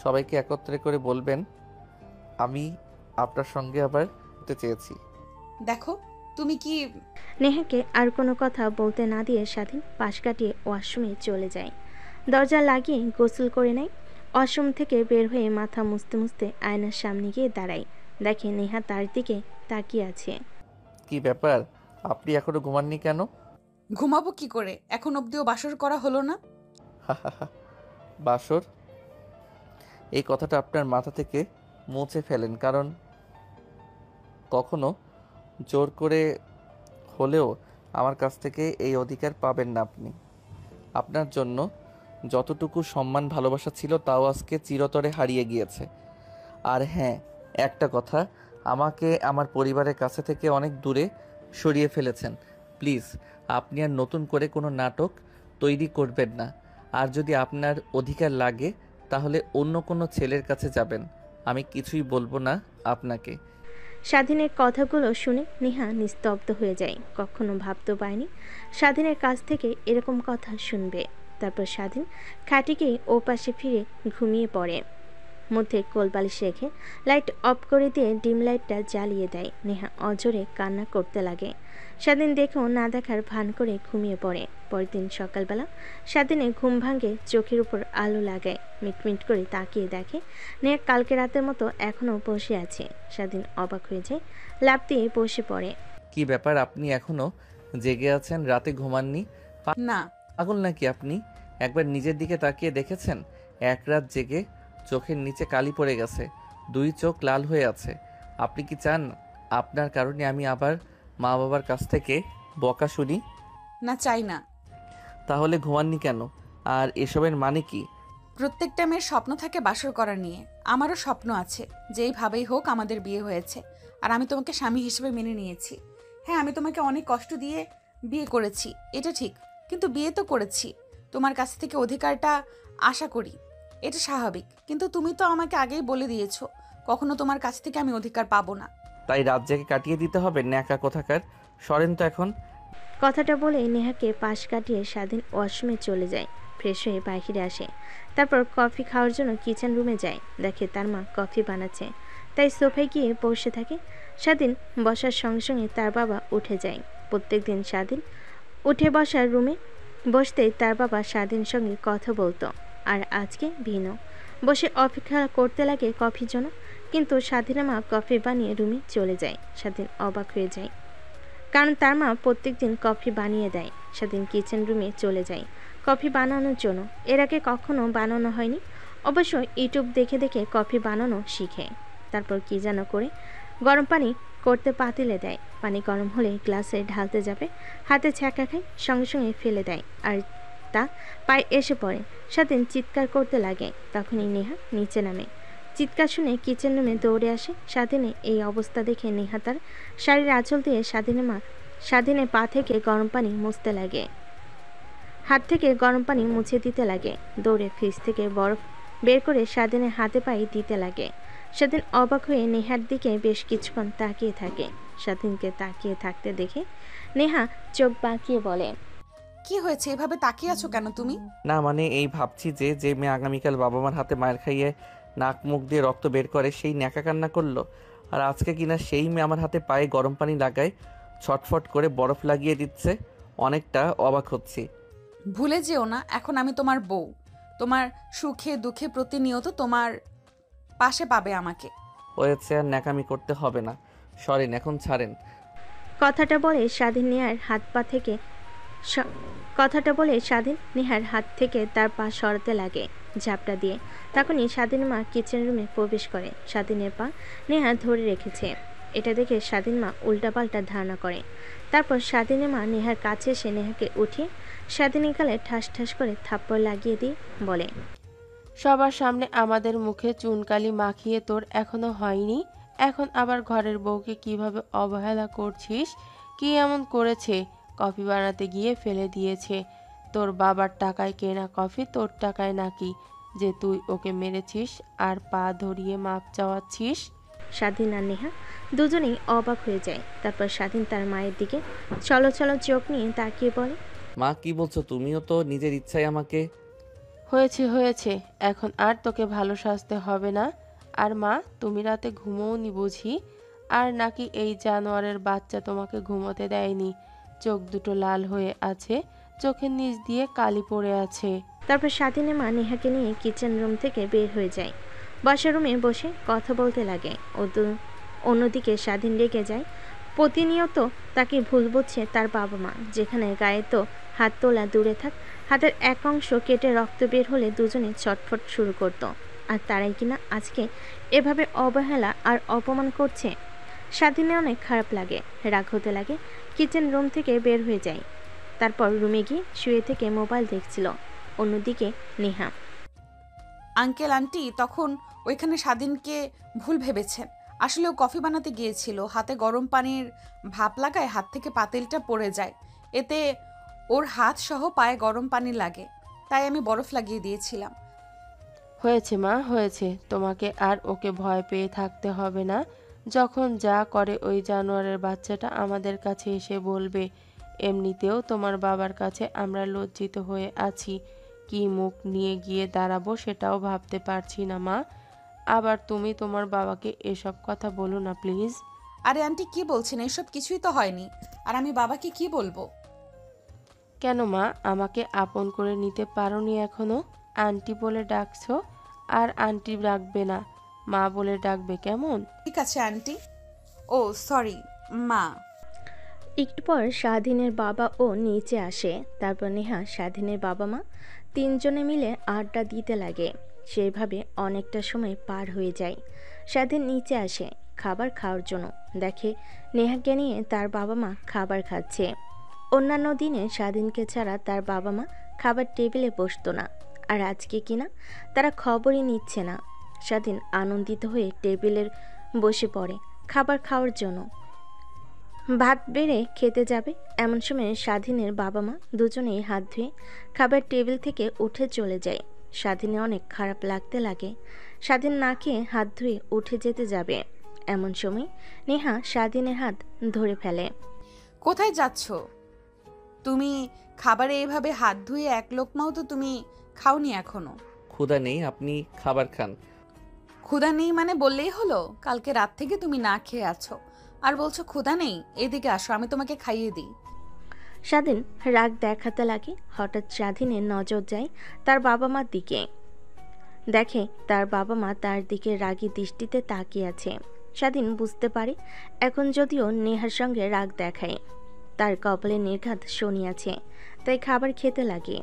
সবাইকে একত্রে করে বলবেন আমি আপনার সঙ্গে আবার হতে চেয়েছি? দেখো তুমি কি। নেহাকে আর কোনো কথা বলতে না দিয়ে স্বাধীন পাশ কাটিয়ে ওয়াশরুমে চলে যায়। দরজা লাগিয়ে গোসল করে নেয়। ওয়াশরুম থেকে বের হয়ে মাথা মুছতে মুছতে আয়নার সামনে গিয়ে দাঁড়ায়। দেখে নেহা তার দিকে তাকিয়ে আছে। কি ব্যাপার, আপনি এখনো ঘুমাননি কেন? ঘুমাবো কি করে, এখন অবধিও বাসর করা হলো না। বাসর, এই কথাটা আপনার মাথা থেকে মুছে ফেলেন, কারণ কখনো জোর করে হলেও আমার কাছ থেকে এই অধিকার পাবেন না আপনি। আপনার জন্য যতটুকু সম্মান ভালোবাসা ছিল তাও আজকে চিরতরে হারিয়ে গিয়েছে। আর হ্যাঁ, একটা কথা, আমাকে আমার পরিবারের কাছে থেকে অনেক দূরে সরিয়ে ফেলেছেন। প্লিজ আপনি আর নতুন করে কোনো নাটক তৈরি করবেন না। আর যদি আপনার অধিকার লাগে তাহলে অন্য কোনো ছেলের কাছে যাবেন, আমি কিছুই বলবো না আপনাকে। স্বাধীনের কথাগুলো শুনে নেহা নিস্তব্ধ হয়ে যায়। কখনো ভাবতেও পারেনি স্বাধীনের কাছ থেকে এরকম কথা শুনবে। তারপর স্বাধীন খাটিকে ও পাশে ফিরে ঘুমিয়ে পড়ে। মধ্যে কোলবালিশ রেখে লাইট অফ করে দিয়ে ডিম লাইটটা জ্বালিয়ে দেয়। নেহা অজোরে কান্না করতে লাগে। স্বাধীন দেখেও না দেখার ভান করে ঘুমিয়ে পড়ে। পরের দিন সকালবেলা স্বাধীনের ঘুম ভাঙে, চোখের উপর আলো লাগায়, মিটমিট করে তাকিয়ে দেখে নেহা কালকে রাতের মতো এখনও বসে আছে। স্বাধীন অবাক হয়ে যায়, লাফ দিয়ে বসে পড়ে। কি ব্যাপার, আপনি এখনো জেগে আছেন? রাতে ঘুমাননি? না। পাগল নাকি আপনি? একবার নিজের দিকে তাকিয়ে দেখেছেন? এক রাত জেগে চোখের নিচে কালি পড়ে গেছে, দুই চোখ লাল হয়ে আছে। আপনি কি চান আপনার কারণে আমি আবার মা বাবার কাছ থেকে বকা শুনি? না, চাই না। তাহলে ঘুমাননি কেন? আর এসবের মানে কি? প্রত্যেকটা মেয়ের স্বপ্ন থাকে বাসর করা নিয়ে। আমারও স্বপ্ন আছে, যেইভাবেই হোক আমাদের বিয়ে হয়েছে, আর আমি তোমাকে স্বামী হিসেবে মেনে নিয়েছি। হ্যাঁ, আমি তোমাকে অনেক কষ্ট দিয়ে বিয়ে করেছি, এটা ঠিক, কিন্তু বিয়ে তো করেছি। তোমার কাছ থেকে অধিকারটা আশা করি, এটা স্বাভাবিক। কিন্তু তুমি তো আমাকে আগেই বলে দিয়েছো কখনো তোমার কাছ থেকে আমি অধিকার পাবো না। তাই রাত জেগে কাটিয়ে দিতে হবে? ন্যাকা কোথাকার, সরেন তো এখন। কথাটা বলে নেহাকে পাশ কাটিয়ে স্বাধীন ওয়াশরুমে চলে যায়। ফ্রেশ হয়ে বাইরে আসে। তারপর কফি খাওয়ার জন্য কিচেন রুমে যায়। দেখে তার মা কফি বানাচ্ছে, তাই সোফায় গিয়ে বসে থাকে। স্বাধীন বসার সঙ্গে সঙ্গে তার বাবা উঠে যায়। প্রত্যেকদিন স্বাধীন উঠে বসার রুমে বসতেই তার বাবা স্বাধীনের সঙ্গে কথা বলতো, আর আজকে ভিন্ন। বসে অপেক্ষা করতে লাগে কফির জন্য, কিন্তু স্বাধীনের মা কফি বানিয়ে রুমে চলে যায়। স্বাধীন অবাক হয়ে যায়, কারণ তার মা প্রত্যেকদিন কফি বানিয়ে দেয়। স্বাধীন কিচেন রুমে চলে যায় কফি বানানোর জন্য। এর আগে কখনো বানানো হয়নি, অবশ্য ইউটিউব দেখে দেখে কফি বানানো শিখে। তারপর কি যেন করে গরম পানি করতে পাতিলে দেয়। পানি গরম হলে গ্লাসে ঢালতে যাবে, হাতে ছ্যাঁকা খায়, সঙ্গে সঙ্গে ফেলে দেয়, আর তা পায়ে এসে পড়ে। স্বাধীন চিৎকার করতে লাগে। তখনই নেহা নিচে নামে। চিৎকার শুনে কিচেন রুমে দৌড়ে আসে। স্বাধীনের এই অবস্থা দেখে নেহা তার শাড়ির আঁচল দিয়ে স্বাধীনের পা থেকে গরম পানি মুছতে লাগে, হাত থেকে গরম পানি মুছে দিতে লাগে। দৌড়ে ফ্রিজ থেকে বরফ বের করে স্বাধীনের হাতে পায়ে দিতে লাগে। স্বাধীন অবাক হয়ে নেহার দিকে বেশ কিছুক্ষণ তাকিয়ে থাকে। স্বাধীনকে তাকিয়ে থাকতে দেখে নেহা চোখ বাঁকিয়ে বলে, কি হয়েছে, এভাবে তাকিয়ে আছো কেন তুমি? না মানে এই ভাবছি যে যে মেয়ে আগামীকাল বাবা মার হাতে মায়ের খাইয়ে নাক মুখ দিয়ে রক্ত বের করে সেই ন্যাকা কান্না করলো, আর আজকে কিনা সেই মেয়ে আমার হাতে পায়ে গরম পানি লাগায় ছটফট করে বরফ লাগিয়ে দিচ্ছে। অনেকটা অবাক হচ্ছি। ভুলে যেও না, এখন আমি তোমার বউ। তোমার সুখে দুঃখে প্রতিনিয়ত তোমার পাশে পাবে আমাকে। হয়েছে, আর ন্যাকামি করতে হবে না, সরেন এখন, ছাড়েন। কথাটা বলে স্বাধীন নেহার হাত থেকে তার পা সরাতে লাগে ঝাপটা দিয়ে। তখনই স্বাধীন মা কিচেন রুমে প্রবেশ করে। স্বাধীনের পা নেহা ধরে রেখেছে। এটা দেখে স্বাধীন মা উল্টাপাল্টা ধারণা করে। তারপর স্বাধীনের মা নেহার কাছে এসে নেহাকে উঠিয়ে স্বাধীনের গালে ঠাস ঠাস করে থাপ্পড় লাগিয়ে দিয়ে বলে, সবার সামনে আমাদের মুখে চুনকালি মাখিয়ে তোর এখনো হয়নি, এখন আবার ঘরের বউকে কিভাবে অবহেলা করছিস? কি এমন করেছে? কফি বানাতে গিয়ে ফেলে দিয়েছে। তোর বাবার টাকায় কেনা কফি তোর টাকায় নাকি যে তুই ওকে মেরেছিস আর পা ধরিয়ে মাপ চাওয়াচ্ছিস? স্বাধীন আর নেহা দুজনেই অবাক হয়ে যায়। তারপর স্বাধীন তার মায়ের দিকে চলো চোখ নিয়ে তাকিয়ে বলে, মা কি বলছো? তুমিও তো নিজের ইচ্ছায় আমাকে। হয়েছে, এখন আর তোকে ভালো সাজতে হবে না। আর মা, তুমি রাতে ঘুমোওনি বুঝি? আর নাকি এই জানোয়ারের বাচ্চা তোমাকে ঘুমোতে দেয়নি? চোখ দুটো লাল হয়ে আছে, চোখের নিচ দিয়ে কালি পড়ে আছে। তারপর স্বাধীনের মা নেহাকে নিয়ে কিচেন রুম থেকে বের হয়ে যায়। বসার রুমে বসে কথা বলতে লাগে। অন্যদিকে স্বাধীন রেগে যায়। প্রতিনিয়ত তাকে ভুল বুঝছে তার বাবা মা। যেখানে গায়ে তো হাত তোলা দূরে থাক, হাতের এক অংশ কেটে রক্ত বের হলে দুজনে ছটফট শুরু করত। আর তারাই কিনা আজকে এভাবে অবহেলা আর অপমান করছে। স্বাধীনের অনেক খারাপ লাগে, রাগ হতে লাগে। কিচেন রুম থেকে বের হয়ে যায়। তারপর রুমে গিয়ে শুয়ে থেকে মোবাইল দেখছিল। অন্যদিকে নেহা। আঙ্কেল আন্টি তখন ওইখানে স্বাধীনকে ভুল ভেবেছেন। আসলে ও কফি বানাতে গিয়েছিল, হাতে গরম পানির ভাপ লাগায় হাত থেকে পাতিলটা পড়ে যায়, এতে ওর হাত সহ পায়ে গরম পানি লাগে, তাই আমি বরফ লাগিয়ে দিয়েছিলাম। হয়েছে মা, হয়েছে। তোমাকে আর ওকে ভয় পেয়ে থাকতে হবে না। যখন যা করে ওই জানোয়ারের বাচ্চাটা আমাদের কাছে এসে বলবে। এমনিতেও তোমার বাবার কাছে আমরা লজ্জিত হয়ে আছি, কি মুখ নিয়ে গিয়ে দাঁড়াবো সেটাও ভাবতে পারছি না মা। আবার তুমি তোমার বাবাকে এসব কথা বলো না প্লিজ। আরে আন্টি কি বলছেন, এসব কিছুই তো হয়নি। আর আমি বাবাকে কি বলবো? কেন মা, আমাকে আপন করে নিতে পারোনি এখনো? আন্টি বলে ডাকছো, আর আন্টি ডাকবে না, মা বলে ডাকবে কেমন? ঠিক আছে আন্টি। ও সরি মা। একটু পর স্বাধীনের বাবা ও নিচে আসে। তারপর নেহা, স্বাধীনের বাবা মা তিনজনে মিলে আড্ডা দিতে লাগে। সেইভাবে অনেকটা সময় পার হয়ে যায়। স্বাধীন নিচে আসে খাবার খাওয়ার জন্য। দেখে নেহাকে নিয়ে তার বাবা মা খাবার খাচ্ছে। অন্যান্য দিনে স্বাধীনকে ছাড়া তার বাবা মা খাবার টেবিলে বসতো না, আর আজকে কিনা তারা খবরই নিচ্ছে না। স্বাধীন আনন্দিত হয়ে টেবিলের বসে পড়ে খাবার খাওয়ার জন্য। ভাত বেড়ে খেতে যাবে এমন সময় স্বাধীনের বাবা মা দুজনেই হাত ধুয়ে খাবার টেবিল থেকে উঠে চলে যায়। স্বাধীনের অনেক খারাপ লাগতে লাগে। স্বাধীন না খেয়ে হাত ধুয়ে উঠে যেতে যাবে এমন সময় নেহা স্বাধীনের হাত ধরে ফেলে। কোথায় যাচ্ছ তুমি? খাবারে এভাবে হাত ধুয়ে এক লোকমাও তো তুমি খাওনি এখনো। ক্ষুধা নেই, আপনি খাবার খান। ক্ষুধা নেই মানে বললেই হলো? কালকে রাত থেকে তুমি না খেয়ে আছো আর বলছো ক্ষুধা নেই। এদিকে আসো, আমি তোমাকে খাইয়ে দিই। স্বাধীন রাগ দেখাতে লাগে। হঠাৎ স্বাধীনের নজর যায় তার বাবা মার দিকে। দেখে তার বাবা মা তার দিকে রাগী দৃষ্টিতে তাকিয়ে আছে। স্বাধীন বুঝতে পারে এখন যদিও নেহার সঙ্গে রাগ দেখায়, তার কপালে নির্ঘাত শনি আছে, তাই খাবার খেতে লাগে।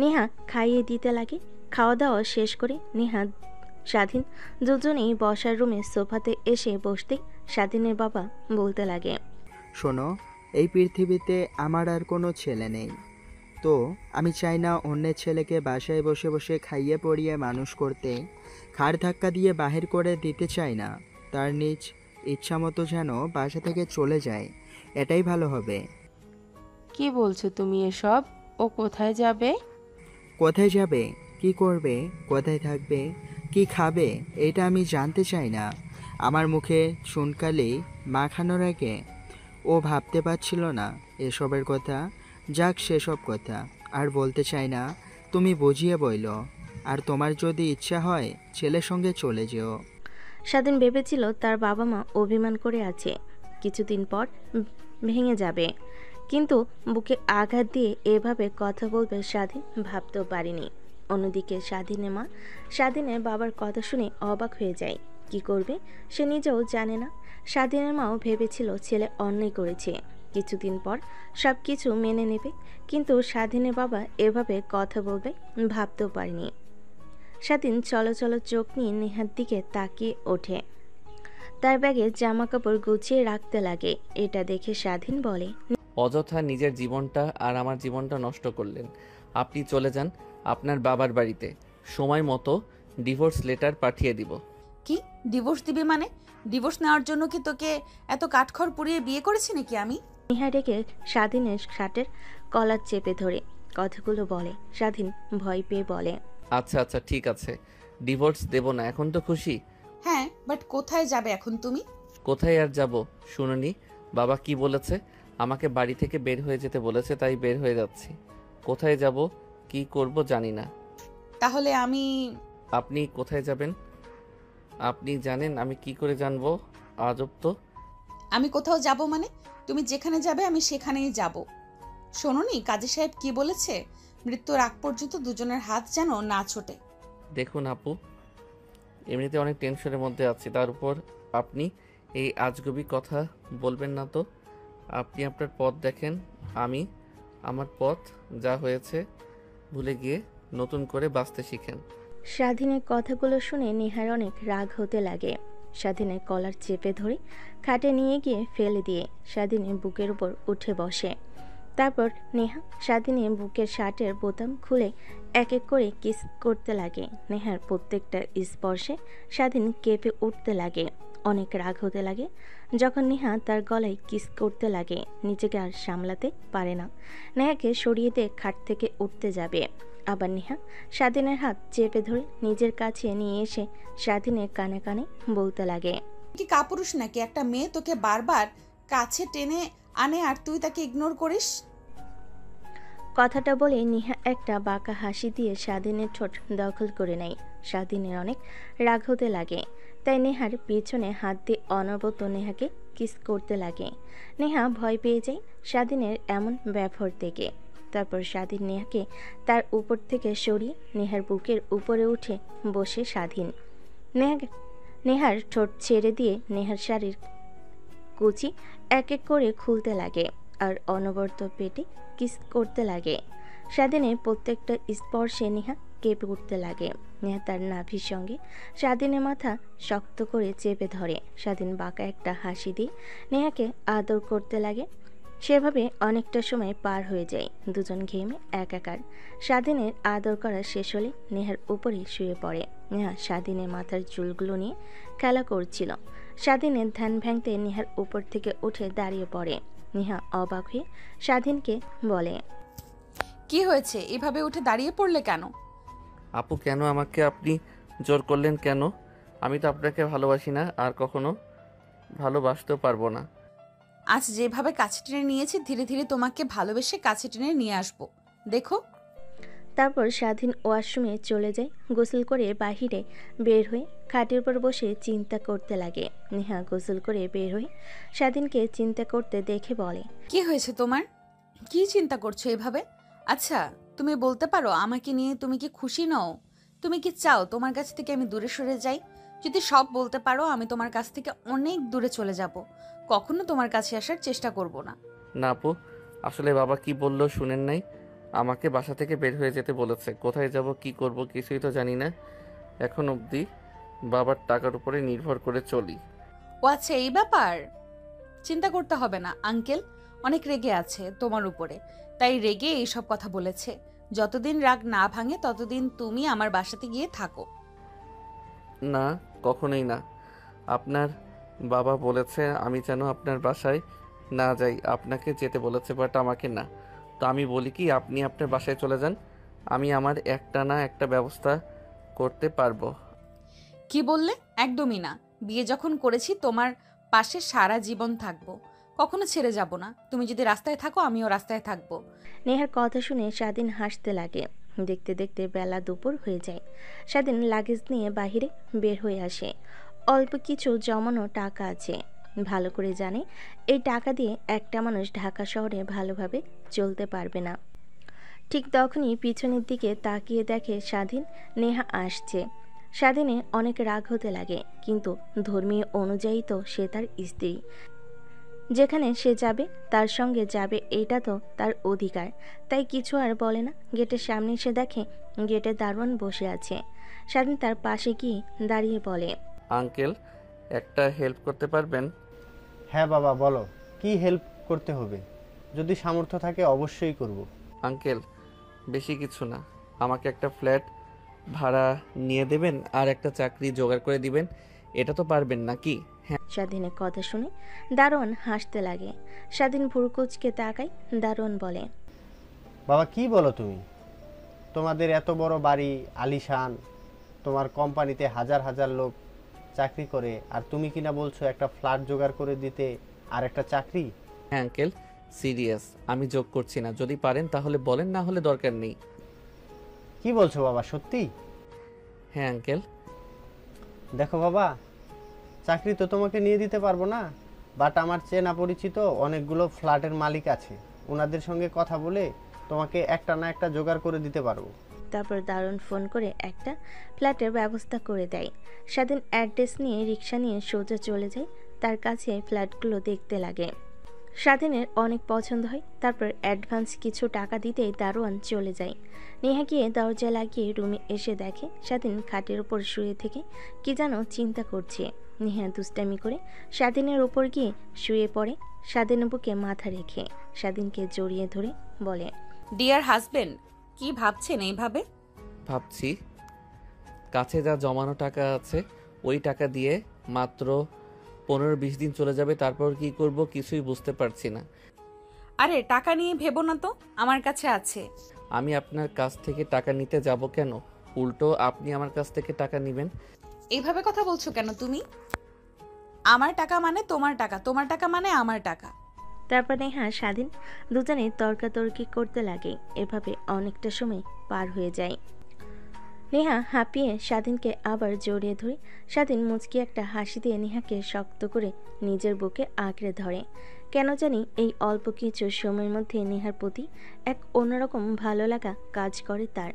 নেহা খাইয়ে দিতে লাগে। খাওয়া দাওয়া শেষ করে নেহা স্বাধীন দুজনেই বসার রুমে সোফাতে এসে বসতেই স্বাধীনের বাবা বলতে লাগে, শোনো, এই পৃথিবীতে আমার আর কোনো ছেলে নেই, তো আমি চাই না অন্যের ছেলেকে বাসায় বসে বসে খাইয়ে পড়িয়ে মানুষ করতে। ঘাড় ধাক্কা দিয়ে বাহির করে দিতে চাই না। তার নিজ ইচ্ছা মতো যেন বাসা থেকে চলে যায়, এটাই ভালো হবে। কি বলছো তুমি এসব? ও কোথায় যাবে? কোথায় যাবে, কি করবে, কোথায় থাকবে, কি খাবে, এটা আমি জানতে চাই না। আমার মুখে চুনকালি মাখানোর আগে ও ভাবতে পারছিল না এসবের কথা। যাক সেসব কথা আর বলতে চাই না, তুমি বুঝিয়ে বইলো। আর তোমার যদি ইচ্ছা হয় ছেলের সঙ্গে চলে যেও। স্বাধীন ভেবেছিল তার বাবা মা অভিমান করে আছে, কিছুদিন পর ভেঙে যাবে, কিন্তু বুকে আঘাত দিয়ে এভাবে কথা বলবে স্বাধীন ভাবতেও পারেনি। অন্যদিকে স্বাধীনের মা স্বাধীনের বাবার কথা শুনে অবাক হয়ে যায়। কি করবে সে নিজেও জানে না। স্বাধীনের মাও ভেবেছিল ছেলে অন্যায় করেছে, কিছুদিন পর সব কিছু মেনে নেবে, কিন্তু স্বাধীনের বাবা এভাবে কথা বলবে ভাবতেও পারেনি। স্বাধীন চলো চলো চোখ নিয়ে নেহার দিকে তাকিয়ে ওঠে। তার ব্যাগে জামা কাপড় গুছিয়ে রাখতে লাগে। এটা দেখে স্বাধীন বলে, অযথা নিজের জীবনটা আর আমার জীবনটা নষ্ট করলেন। আপনি চলে যান আপনার বাবার বাড়িতে, সময় মতো ডিভোর্স লেটার পাঠিয়ে দিব। কি ডিভোর্স দিবি মানে? ডিভোর্স নেওয়ার জন্য কি তোকে এত কাঠখড় পুড়িয়ে বিয়ে করেছি নাকি আমি? নেহা ডেকে স্বাধীনের শার্টের কলার চেপে ধরে কথাগুলো বলে। স্বাধীন ভয় পেয়ে বলে, আচ্ছা আচ্ছা ঠিক আছে, ডিভোর্স দেব না, এখন তো খুশি। হ্যাঁ, বাট কোথায় যাবে এখন তুমি? কোথায় আর যাব, শুনুনি বাবা কি বলেছে? আমাকে বাড়ি থেকে বের হয়ে যেতে বলেছে, তাই বের হয়ে যাচ্ছি। কোথায় যাব কি করব জানি না। তাহলে আমি... আপনি কোথায় যাবেন আপনি জানেন, আমি কি করে জানবো? আজব তো। আমি কোথাও যাব মানে? তুমি যেখানে যাবে আমি সেখানেই যাব। শোনোনি কাজী সাহেব কি বলেছে? মৃত্যুর আগ পর্যন্ত দুজনের হাত যেন না ছোটে। দেখুন আপু, এমনিতে অনেক টেনশনের মধ্যে আছি, তার উপর আপনি এই আজগুবি কথা বলবেন না তো। আপনি আপনার পথ দেখেন, আমি আমার পথ। যা হয়েছে ভুলে গিয়ে নতুন করে বাঁচতে শিখেন। স্বাধীনের কথাগুলো শুনে নেহার অনেক রাগ হতে লাগে। স্বাধীনের কলার চেপে ধরে খাটে নিয়ে গিয়ে ফেলে দিয়ে স্বাধীনের বুকের উপর উঠে বসে। তারপর নেহা স্বাধীনের বুকের শার্টের বোতাম খুলে এক এক করে কিস করতে লাগে। নেহার প্রত্যেকটা স্পর্শে স্বাধীন কেঁপে উঠতে লাগে, অনেক রাগ হতে লাগে। যখন নেহা তার গলায় কিস করতে লাগে নিজেকে আর সামলাতে পারে না, নেহাকে সরিয়ে দিয়ে খাট থেকে উঠতে যাবে। আবার নেহা স্বাধীনের হাত চেপে ধরে নিজের কাছে নিয়ে এসে স্বাধীনের কানে কানে বলতে লাগে, কি কাপুরুষ নাকি একটা মেয়ে তোকে বারবার কাছে টেনে আনে আর তুই তাকে ইগনোর করিস? কথাটা বলে নেহা একটা বাঁকা হাসি দিয়ে স্বাধীনের ঠোঁট দখল করে নেয়। স্বাধীনের অনেক রাগ হতে লাগে, তাই নেহার পিছনে হাত দিয়ে অনবরত নেহাকে কিস করতে লাগে। নেহা ভয় পেয়ে যায় স্বাধীনের এমন ব্যবহার থেকে। তারপর স্বাধীন নেহাকে তার উপর থেকে সরিয়ে নেহার বুকের উপরে উঠে বসে স্বাধীন নেহার ঠোঁট ছেড়ে দিয়ে নেহার শাড়ির কুচি এক এক করে খুলতে লাগে আর অনবরত পেটে কিস করতে লাগে। স্বাধীনের প্রত্যেকটা স্পর্শে নেহা কেঁপে উঠতে লাগে। নেহা তার নাভির সঙ্গে স্বাধীনের মাথা শক্ত করে চেপে ধরে। স্বাধীন বাঁকা একটা হাসি দিয়ে নেহাকে আদর করতে লাগে। সেভাবে অনেকটা সময় পার হয়ে যায়, দুজন ঘেমে একাকার। স্বাধীনের আদর করা শেষ হলে নেহার উপরেই শুয়ে পড়ে। নেহা স্বাধীনের মাথার চুলগুলো নিয়ে খেলা করছিল। স্বাধীনের ধ্যান ভাঙতে নেহার উপর থেকে উঠে দাঁড়িয়ে পড়ে। নেহা অবাক হয়ে স্বাধীনকে বলে, কি হয়েছে, এভাবে উঠে দাঁড়িয়ে পড়লে কেন? আপু কেন আমাকে আপনি জোর করলেন কেন? আমি তো আপনাকে ভালোবাসি না, আর কখনো ভালোবাসতেও পারবো না। আজ যেভাবে কাছে টেনে নিয়েছি ধীরে ধীরে তোমাকে ভালোবেসে কাছে টেনে নিয়ে আসবো, দেখো। তারপর স্বাধীন ওয়াশরুমে চলে যায়। গোসল করে বাহিরে বের হয়ে খাটের উপর বসে চিন্তা করতে লাগে। নেহা গোসল করে বের হয়ে স্বাধীনকে চিন্তা করতে দেখে বলে, কি হয়েছে তোমার? কি চিন্তা করছো এভাবে? আচ্ছা তুমি বলতে পারো আমাকে নিয়ে তুমি কি খুশি নও? তুমি কি চাও তোমার কাছ থেকে আমি দূরে সরে যাই? যদি সব বলতে পারো আমি তোমার কাছ থেকে অনেক দূরে চলে যাব, কখনো তোমার কাছে আসার চেষ্টা করব না। না আপু, আসলে বাবা কি বললো শুনেন নাই? আমাকে বাসা থেকে বের হয়ে যেতে বলেছে। কোথায় যাব, কি করব কিছুই তো জানি না। এখন অবধি বাবার টাকার উপরে নির্ভর করে চলি। ও আচ্ছা, এই ব্যাপার। চিন্তা করতে হবে না, আঙ্কেল অনেক রেগে আছে তোমার উপরে, তাই রেগে এইসব কথা বলেছে। যতদিন রাগ না ভাঙে ততদিন তুমি আমার বাসাতে গিয়ে থাকো। না, কখনোই না। আপনার বাবা বলেছে আমি যেন আপনার বাসায় না যাই, আপনাকে যেতে বলেছে, বাট আমাকে না। তো আমি বলি কি আপনি আপনার বাসায় চলে যান, আমি আমার একটা না একটা ব্যবস্থা করতে পারবো। কি বললে? একদমই না। বিয়ে যখন করেছি তোমার পাশে সারা জীবন থাকবো, কখনো ছেড়ে যাব না। তুমি যদি রাস্তায় থাকো আমিও রাস্তায় থাকবো। নেহার কথা শুনে স্বাধীন হাসতে লাগে। দেখতে দেখতে বেলা দুপুর হয়ে যায়। স্বাধীন লাগেজ নিয়ে বাহিরে বের হয়ে আসে। অল্প কিছু জমানো টাকা আছে। ভালো করে জানে এই টাকা দিয়ে একটা মানুষ ঢাকা শহরে ভালোভাবে চলতে পারবে না। ঠিক তখনই পিছনের দিকে তাকিয়ে দেখে স্বাধীন নেহা আসছে। স্বাধীনে অনেক রাগ হতে লাগে, কিন্তু ধর্মীয় অনুযায়ী তো সে তার স্ত্রী। যেখানে সে যাবে তার সঙ্গে যাবে, এটা তো তার অধিকার। তাই কিছু আর বলে না। গেটের সামনে এসে দেখে গেটের দারোয়ান বসে আছে। স্বাধীন তার পাশে গিয়ে দাঁড়িয়ে বলে, আঙ্কেল একটা হেল্প করতে পারবেন? হ্যাঁ বাবা বলো, কি হেল্প করতে হবে? যদি সামর্থ্য থাকে অবশ্যই করব। আঙ্কেল বেশি কিছু না, আমাকে একটা ফ্ল্যাট ভাড়া নিয়ে দেবেন আর একটা চাকরি জোগাড় করে দিবেন, এটা তো পারবেন নাকি? হ্যাঁ। স্বাধীনের কথা শুনে দারোয়ান হাসতে লাগে। স্বাধীন ভুরুকুচকে তাকায়। দারোয়ান বলে, বাবা কি বলো তুমি? তোমাদের এত বড় বাড়ি, আলিশান, তোমার কোম্পানিতে হাজার হাজার লোক চাকরি করে, আর তুমি কিনা বলছো একটা ফ্ল্যাট জোগাড় করে দিতে আর একটা চাকরি? হ্যাঁ আঙ্কেল, সিরিয়াস, আমি যোগ করছি না। যদি পারেন তাহলে বলেন, না হলে দরকার নেই। কি বলছো বাবা, সত্যি? হ্যাঁ আঙ্কেল। দেখো বাবা, চাকরি তো তোমাকে নিয়ে দিতে পারবো না, বাট আমার চেনা পরিচিত অনেকগুলো ফ্ল্যাটের মালিক আছে, ওনাদের সঙ্গে কথা বলে তোমাকে একটা না একটা জোগাড় করে দিতে পারবো। তারপর দারোয়ান ফোন করে একটা ফ্ল্যাটের ব্যবস্থা করে দেয়। স্বাধীন অ্যাড্রেস নিয়ে রিক্সা নিয়ে সোজা চলে যায়। তার কাছে ফ্ল্যাটগুলো দেখতে লাগে। স্বাধীনের অনেক পছন্দ হয়। তারপর অ্যাডভান্স কিছু টাকা দিতেই দারোয়ান চলে যায়। নেহা গিয়ে দরজা লাগিয়ে রুমে এসে দেখে স্বাধীন খাটের ওপর শুয়ে থেকে কি যেন চিন্তা করছে। নেহা দুষ্টামি করে স্বাধীনের ওপর গিয়ে শুয়ে পড়ে, স্বাধীনের বুকে মাথা রেখে স্বাধীনকে জড়িয়ে ধরে বলে, ডিয়ার হাজবেন্ড, কি ভাবছেন এইভাবে? ভাবছি কাছে যা জমানো টাকা আছে ওই টাকা দিয়ে মাত্র 15-20 দিন চলে যাবে, তারপর কি করব কিছুই বুঝতে পারছি না। আরে টাকা নিয়ে ভেবো না তো, আমার কাছে আছে। আমি আপনার কাছ থেকে টাকা নিতে যাব কেন? উল্টো আপনি আমার কাছ থেকে টাকা নেবেন। এইভাবে কথা বলছো কেন তুমি? আমার টাকা মানে তোমার টাকা, তোমার টাকা মানে আমার টাকা। তারপর নেহা স্বাধীন দুজনে তর্কাতর্কি করতে লাগে। এভাবে অনেকটা সময় পার হয়ে যায়। নেহা হাঁপিয়ে স্বাধীনকে আবার জড়িয়ে ধরে স্বাধীন মুচকি একটা হাসি দিয়ে নেহাকে শক্ত করে নিজের বুকে আঁকড়ে ধরে। কেন জানি এই অল্প কিছু সময়ের মধ্যে নেহার প্রতি এক অন্যরকম ভালো লাগা কাজ করে তার।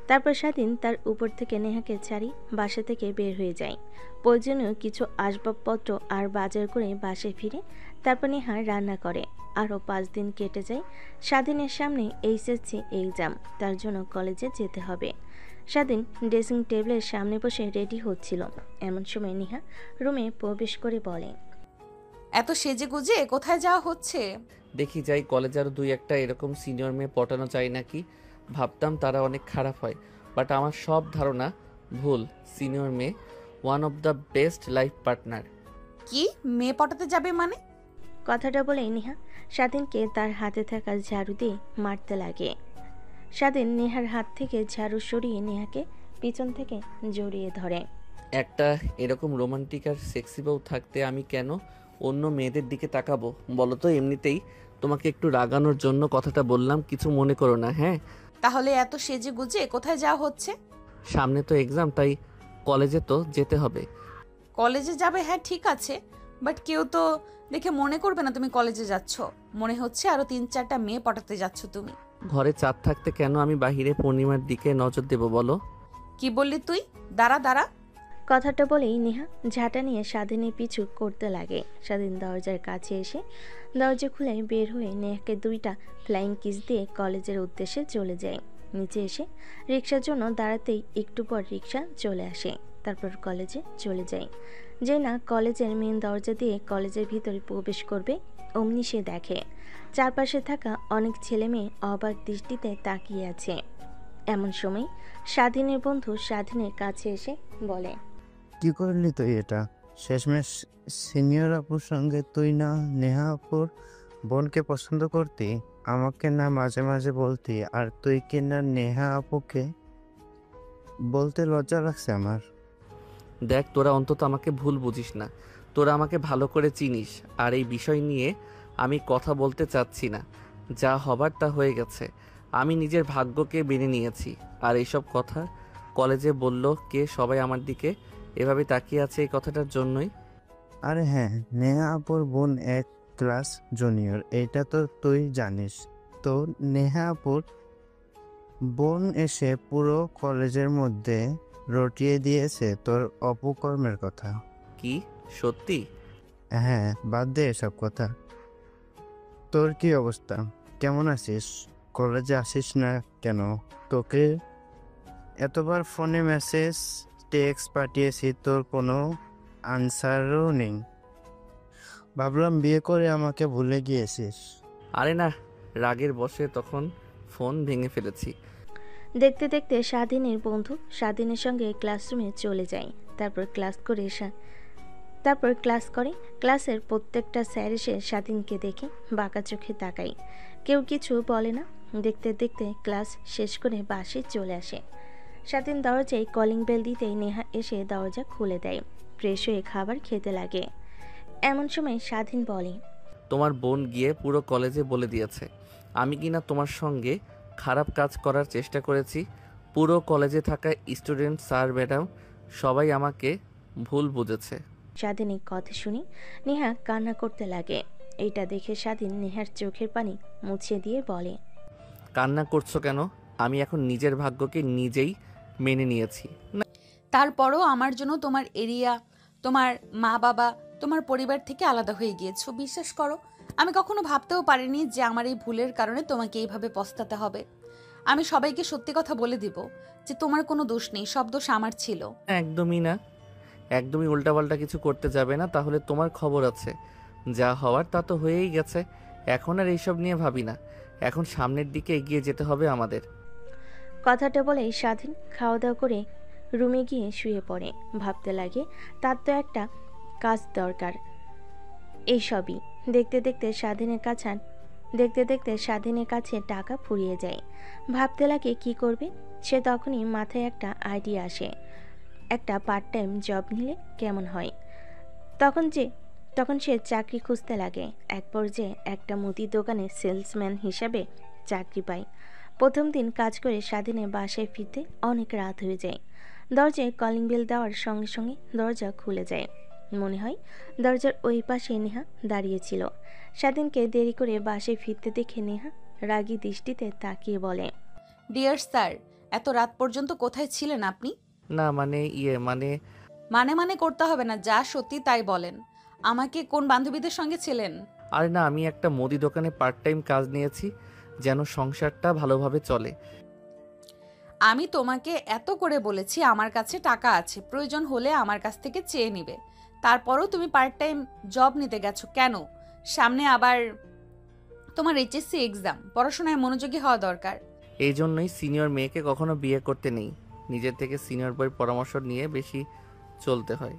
তারপর স্বাধীন তার উপর থেকে নেহাকে ছাড়ি বাসা থেকে বের হয়ে যায়। প্রয়োজনীয় কিছু আসবাবপত্র আর বাজার করে বাসায় ফিরে তারপর নেহা রান্না করে। আরও 5 দিন কেটে যায়। স্বাধীনের সামনে এইচএসসি এক্সাম, তার জন্য কলেজে যেতে হবে। স্বাধীন ড্রেসিং টেবিলের সামনে বসে রেডি হচ্ছিল। এমন সময় নেহা রুমে প্রবেশ করে বলে, এত সেজে গুজে কোথায় যাওয়া হচ্ছে? দেখি যাই কলেজে আরও 2-1টা এরকম সিনিয়র মেয়ে পটানো চাই নাকি। ভাবতাম তারা অনেক খারাপ হয়, বাট আমার সব ধারণা ভুল। সিনিয়র মেয়ে one of the best life partner. কি মেয়ে পটাতে যাবে মানে? কথাটা বলে নেহা স্বাধীনকে তার হাতে থাকা ঝাড়ু দিয়ে মারতে লাগে। স্বাধীন নেহার হাত থেকে ঝাড়ু সরিয়ে নেহাকে পিছন থেকে জড়িয়ে ধরে। একটা এরকম রোমান্টিক আর সেক্সি বউ থাকতে আমি কেন অন্য মেয়েদের দিকে তাকাবো বলো তো? এমনিতেই তোমাকে একটু রাগানোর জন্য কথাটা বললাম, কিছু মনে করো না। হ্যাঁ, তাহলে এত সেজে গুজে কোথায় যাওয়া হচ্ছে? সামনে তো এক্সাম, তাই কলেজে তো যেতে হবে। কলেজে যাবে, হ্যাঁ ঠিক আছে, বাট কেউ তো দেখে মনে করবে না তুমি কলেজে যাচ্ছ। মনে হচ্ছে আরো 3-4টা মেয়ে পটাতে যাচ্ছ তুমি। ঘরে চাঁদ থাকতে কেন আমি বাহিরে পূর্ণিমার দিকে নজর দেব বলো? কি বললি তুই? দাঁড়া দাঁড়া। কথাটা বলেই নেহা ঝাঁটা নিয়ে স্বাধীনের পিছু করতে লাগে। স্বাধীন দরজার কাছে এসে দরজা খুলে বের হয়ে নেহাকে 2টা ফ্লাইং কিস দিয়ে কলেজের উদ্দেশ্যে চলে যায়। নিচে এসে রিক্সার জন্য দাঁড়াতেই একটু পর রিক্সা চলে আসে। তারপর কলেজে চলে যায়। যে না কলেজের মেন দরজা দিয়ে কলেজের ভিতরে প্রবেশ করবে, অমনি সে দেখে চারপাশে থাকা অনেক ছেলে মেয়ে অবাক দৃষ্টিতে তাকিয়ে আছে। এমন সময় স্বাধীনের বন্ধু স্বাধীনের কাছে এসে বলে, কি করলি তুই এটা? শেষমেশ সিনিয়র আপুর সঙ্গে তুই না নেহা আপুর বোনকে পছন্দ করতি, আমাকে না মাঝে মাঝে বলতি, আর তুই কি না নেহা আপুকে বলতে লজ্জা লাগছে আমার। দেখ তোরা অন্তত আমাকে ভুল বুঝিস না, তোরা আমাকে ভালো করে চিনিস। আর এই বিষয় নিয়ে আমি কথা বলতে চাচ্ছি না, যা হবার তা হয়ে গেছে। আমি নিজের ভাগ্যকে মেনে নিয়েছি। আর এইসব কথা কলেজে বলল কে? সবাই আমার দিকে এভাবে তাকিয়ে আছে এই কথাটার জন্যই। আরে হ্যাঁ, নেহা আপুর বোন 1 ক্লাস জুনিয়র, এটা তো তুই জানিস। তো নেহা আপুর বোন এসে পুরো কলেজের মধ্যে রটিয়ে দিয়েছে তোর অপকর্মের কথা। কি সত্যি? হ্যাঁ, বাদ দে এসব কথা। তোর কি অবস্থা? কেমন আছিস? কলেজে আসিস না কেন? তোকে এতবার ফোনে মেসেজ টেক্সট পাঠিয়েছি, তোর কোনো আনসারও নেই। ভাবলাম বিয়ে করে আমাকে ভুলে গিয়েছিস। আরে না, রাগের বশে তখন ফোন ভেঙে ফেলেছি। দেখতে দেখতে স্বাধীনের বন্ধু স্বাধীনের সঙ্গে ক্লাসরুমে চলে যায়। তারপর ক্লাস করে। ক্লাসের প্রত্যেকটা স্যার এসে স্বাধীনকে দেখে বাঁকা চোখে তাকায়। কেউ কিছু বলে না। দেখতে দেখতে ক্লাস শেষ করে বাসে চলে আসে। স্বাধীন দরজায় কলিং বেল দিতেই নেহা এসে দরজা খুলে দেয়। ফ্রেশ হয়ে খাবার খেতে লাগে। এমন সময় স্বাধীন বলে, তোমার বোন গিয়ে পুরো কলেজে বলে দিয়েছে আমি কিনা তোমার সঙ্গে খারাপ কাজ করার চেষ্টা করেছি। পুরো কলেজে থাকা স্টুডেন্ট, স্যার, ম্যাডাম সবাই আমাকে ভুল বুঝেছে। স্বাধীন এই কথা শুনে নেহা কান্না করতে লাগে। এইটা দেখে স্বাধীন নেহার চোখের পানি মুছিয়ে দিয়ে বলে, কান্না করছো কেন? আমি এখন নিজের ভাগ্যকে নিজেই মেনে নিয়েছি। তারপরও আমার জন্য তোমার এরিয়া, তোমার মা বাবা, তোমার পরিবার থেকে আলাদা হয়ে গিয়েছো। বিশ্বাস করো, আমি কখনো ভাবতেও পারিনি যে আমার এই ভুলের কারণে তোমাকে এইভাবে পস্তাতে হবে। আমি সবাইকে সত্যি কথা বলে দিব যে তোমার কোনো দোষ নেই, সব দোষ আমার ছিল। একদমই না, একদমই উল্টাপাল্টা কিছু করতে যাবে না, তাহলে তোমার খবর আছে। যা হওয়ার তা তো হয়েই গেছে, এখন আর এইসব নিয়ে ভাবি না। এখন সামনের দিকে এগিয়ে যেতে হবে আমাদের। কথাটা বলে স্বাধীন খাওয়া দাওয়া করে রুমে গিয়ে শুয়ে পড়ে। ভাবতে লাগে তার তো একটা কাজ দরকার। এইসবই দেখতে দেখতে স্বাধীনের কাছে টাকা ফুরিয়ে যায়। ভাবতে লাগে কি করবে সে। তখনই মাথায় একটা আইডিয়া আসে, একটা পার্ট টাইম জব নিলে কেমন হয়। তখন সে চাকরি খুঁজতে লাগে। এক পর্যায়ে একটা মুদির দোকানে সেলসম্যান হিসাবে চাকরি পায়। প্রথম দিন কাজ করে স্বাধীনের বাসায় ফিরতে অনেক রাত হয়ে যায়। দরজায় কলিং বেল দেওয়ার সঙ্গে সঙ্গে দরজা খুলে যায়। মনে হয় দরজার ওই পাশে নেহা দাঁড়িয়েছিল। স্বাধীনকে দেরি করে বাসায় ফিরতে দেখে নেহা রাগী দৃষ্টিতে তাকিয়ে বলে, ডিয়ার স্যার, এত রাত পর্যন্ত কোথায় ছিলেন আপনি? না মানে মানে করতে হবে না, যা সত্যি তাই বলেন। আমাকে কোন বান্ধবীদের সঙ্গে ছিলেন? আরে না, আমি একটা মুদি দোকানে পার্ট টাইম কাজ নিয়েছি, যেন সংসারটা ভালোভাবে চলে। আমি তোমাকে এত করে বলেছি আমার কাছে টাকা আছে, প্রয়োজন হলে আমার কাছ থেকে চেয়ে নিবে। তারপরও তুমি পার্ট টাইম জব নিতে গেছো কেন? সামনে আবার তোমার এইচএসসি এক্সাম, পড়াশোনায় মনোযোগী হওয়া দরকার। এই জন্যই সিনিয়র মেয়েকে কখনো বিয়ে করতে নেই, নিজের থেকে সিনিয়র বইয়ের পরামর্শ নিয়ে বেশি চলতে হয়।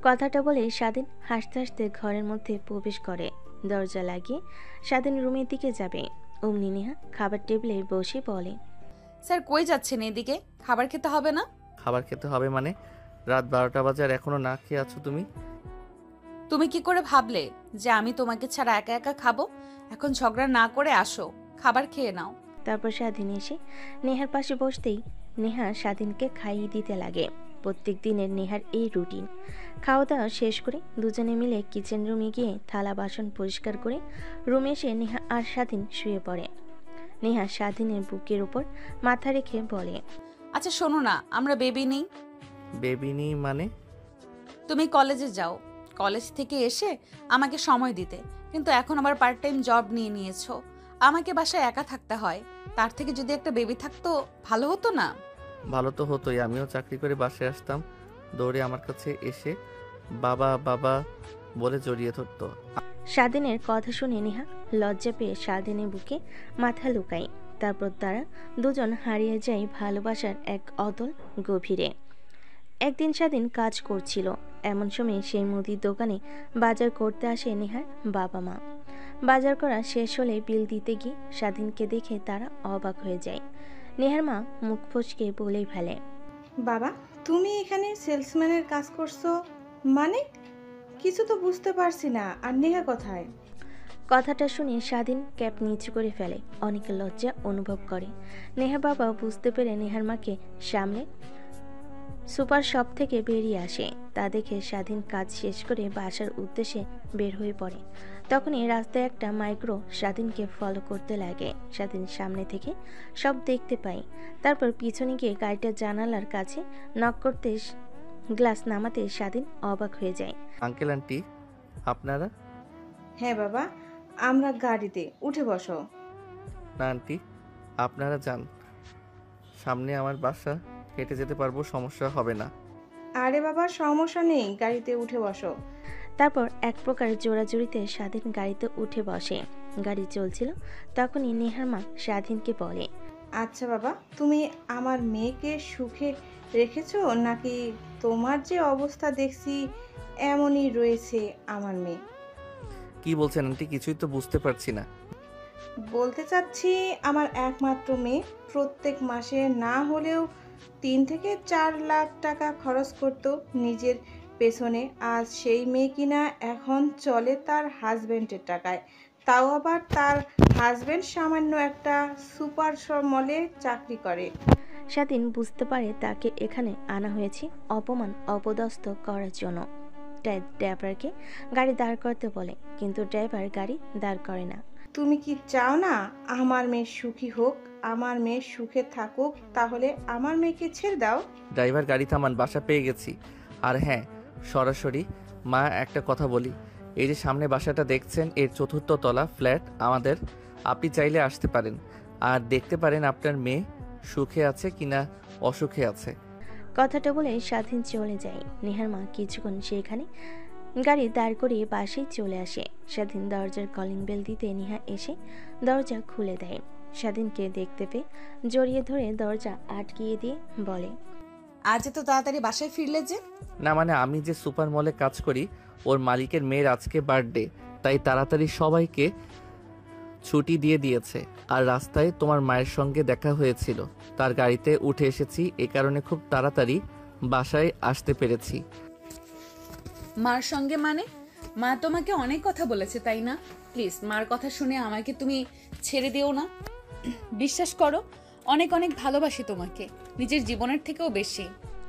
কথাটা বলে স্বাধীন হাসতে হাসতে ঘরের মধ্যে প্রবেশ করে। দরজা লাগিয়ে স্বাধীন রুমের দিকে যাবে, অমনি নেহা খাবার টেবিলে বসে বলে, স্যার কই যাচ্ছেন? এদিকে খাবার খেতে হবে না? খাবার খেতে হবে মানে? রাত 12টা বাজে আর এখনো না খেয়ে আছো তুমি? তুমি কি করে ভাবলে যে আমি তোমাকে ছাড়া একা একা খাবো? এখন ঝগড়া না করে আসো, খাবার খেয়ে নাও। তারপর স্বাধীন এসে নেহার পাশে বসতেই নেহা স্বাধীনকে খাইয়ে দিতে লাগে। প্রত্যেক দিনের নেহার এই রুটিন। খাওয়া দাওয়া শেষ করে দুজনে মিলে কিচেন রুমে গিয়ে থালা বাসন পরিষ্কার করে রুমে এসে নেহা আর স্বাধীন শুয়ে পড়ে। নেহা স্বাধীনের বুকের উপর মাথা রেখে বলে, আচ্ছা শোনো না, আমরা বেবি নেই? বেবি নেই মানে? তুমি কলেজে যাও, কলেজ থেকে এসে আমাকে সময় দিতে, কিন্তু এখন আবার পার্ট টাইম জব নিয়ে নিয়েছো। আমাকে বাসায় একা থাকতে হয়, তার থেকে যদি একটা বেবি থাকতো ভালো হতো না? ভালো তো হতোই, আমিও চাকরি করে বাসায় আসতাম, দৌড়ে আমার কাছে এসে বাবা বাবা বলে জড়িয়ে ধরতো। স্বাধীনের কথা শুনে নেহা লজ্জা পেয়ে স্বাধীনের বুকে মাথা লুকায়। তারপর তারা দুজন হারিয়ে যায় ভালোবাসার এক অতল গভীরে। একদিন স্বাধীন কাজ করছিল, এমন সময় সেই মুদির দোকানে বাজার করতে আসে নেহার বাবা মা। বাজার করা শেষ হলে বিল দিতে গিয়ে স্বাধীনকে দেখে তারা অবাক হয়ে যায়। নেহার মা মুখ ফসকে বলেই ফেলে, বাবা তুমি এখানে সেলসম্যানের কাজ করছো মানে? কিছু তো বুঝতে পারছি না। আর নেহা কোথায়? কথাটা শুনে স্বাধীন ক্যাপ নিচু করে ফেলে, অনেক লজ্জা অনুভব করে। নেহা বাবা বুঝতে পেরে নেহার মাকে সামনে সুপার শপ থেকে বেরিয়ে আসে। তা দেখে স্বাধীন কাজ শেষ করে বাসার উদ্দেশ্যে বের হয়ে পড়ে। তখনই রাস্তায় একটা মাইক্রো স্বাধীনকে ফলো করতে লাগে। স্বাধীন সামনে থেকে সব দেখতে পায়। তারপর পিছনে গিয়ে গাড়িটার জানালার কাছে নক করতে গ্লাস নামাতে স্বাধীন অবাক হয়ে যায়। আঙ্কেল আন্টি আপনারা? হ্যাঁ বাবা, আমরা গাড়িতে, উঠে বসো। না আন্টি, আপনারা যান, সামনে আমার বাসা, হেঁটে যেতে পারবো, সমস্যা হবে না। আরে বাবা সমস্যা নেই, গাড়িতে উঠে বসো। তারপর এক প্রকার জোড়াজুড়িতে স্বাধীন গাড়িতে উঠে বসে। গাড়ি চলছিল, তখনই নেহার মা স্বাধীনকে বলে, আচ্ছা বাবা, তুমি আমার মেয়েকে সুখে রেখেছো নাকি তোমার যে অবস্থা দেখছি এমনই রয়েছে আমার মেয়ে? কি বলছেন আন্টি, কিছুই তো বুঝতে পারছি না। বলতে চাচ্ছি আমার একমাত্র মেয়ে প্রত্যেক মাসে না হলেও 3 থেকে 4 লাখ টাকা খরচ করতো নিজের পেছনে। আজ সেই মেয়ে কিনা এখন চলে তার হাজবেন্ডের টাকায়, তাও আবার তার হাজবেন্ড সামান্য একটা সুপার মলে চাকরি করে। স্বাধীন বুঝতে পারে তাকে এখানে আনা হয়েছে অপমান অপদস্থ করার জন্য। ড্রাইভারকে গাড়ি দাঁড় করতে বলে, কিন্তু ড্রাইভার গাড়ি দাঁড় করে না। তুমি কি চাও না আমার মেয়ে সুখী হোক, আমার মেয়ে সুখে থাকুক? তাহলে আমার মেয়েকে ছেড়ে দাও। ড্রাইভার গাড়ি থামান, বাসা পেয়ে গেছি। আর হ্যাঁ, সরাসরি মা একটা কথা বলি, এই যে সামনে বাসাটা দেখছেন, এর 4র্থ তলা ফ্ল্যাট আমাদের। আপনি চাইলে আসতে পারেন আর দেখতে পারেন আপনার মেয়ে সুখে আছে কিনা অসুখে আছে। কথাটা বলে স্বাধীন চলে যায়। নেহার মা কিছুক্ষণ সেখানে গাড়ি দাঁড় করিয়ে পাশেই চলে আসে। স্বাধীন দরজার কলিং বেল দিতে নেহা এসে দরজা খুলে দেয়। স্বাধীনকে দেখতে পেয়ে জড়িয়ে ধরে দরজা আটকিয়ে দিয়ে বলে, আজ এত তাড়াতাড়ি বাসায় ফিরলে যে? না মানে আমি যে সুপার মলে কাজ করি, ওর মালিকের মেয়ের আজকে বার্থডে, তাই তাড়াতাড়ি সবাইকে ছুটি দিয়ে দিয়েছে। আর রাস্তায় তোমার মায়ের সঙ্গে দেখা হয়েছিল, তার গাড়িতে উঠে এসেছি, এ কারণে খুব তাড়াতাড়ি বাসায় আসতে পেরেছি। মার সঙ্গে মানে? মা তোমাকে অনেক কথা বলেছে তাই না? প্লিজ মার কথা শুনে আমাকে তুমি ছেড়ে দিও না। বিশ্বাস করো, অনেক অনেক ভালোবাসি তোমাকে, নিজের জীবনের থেকেও বেশি।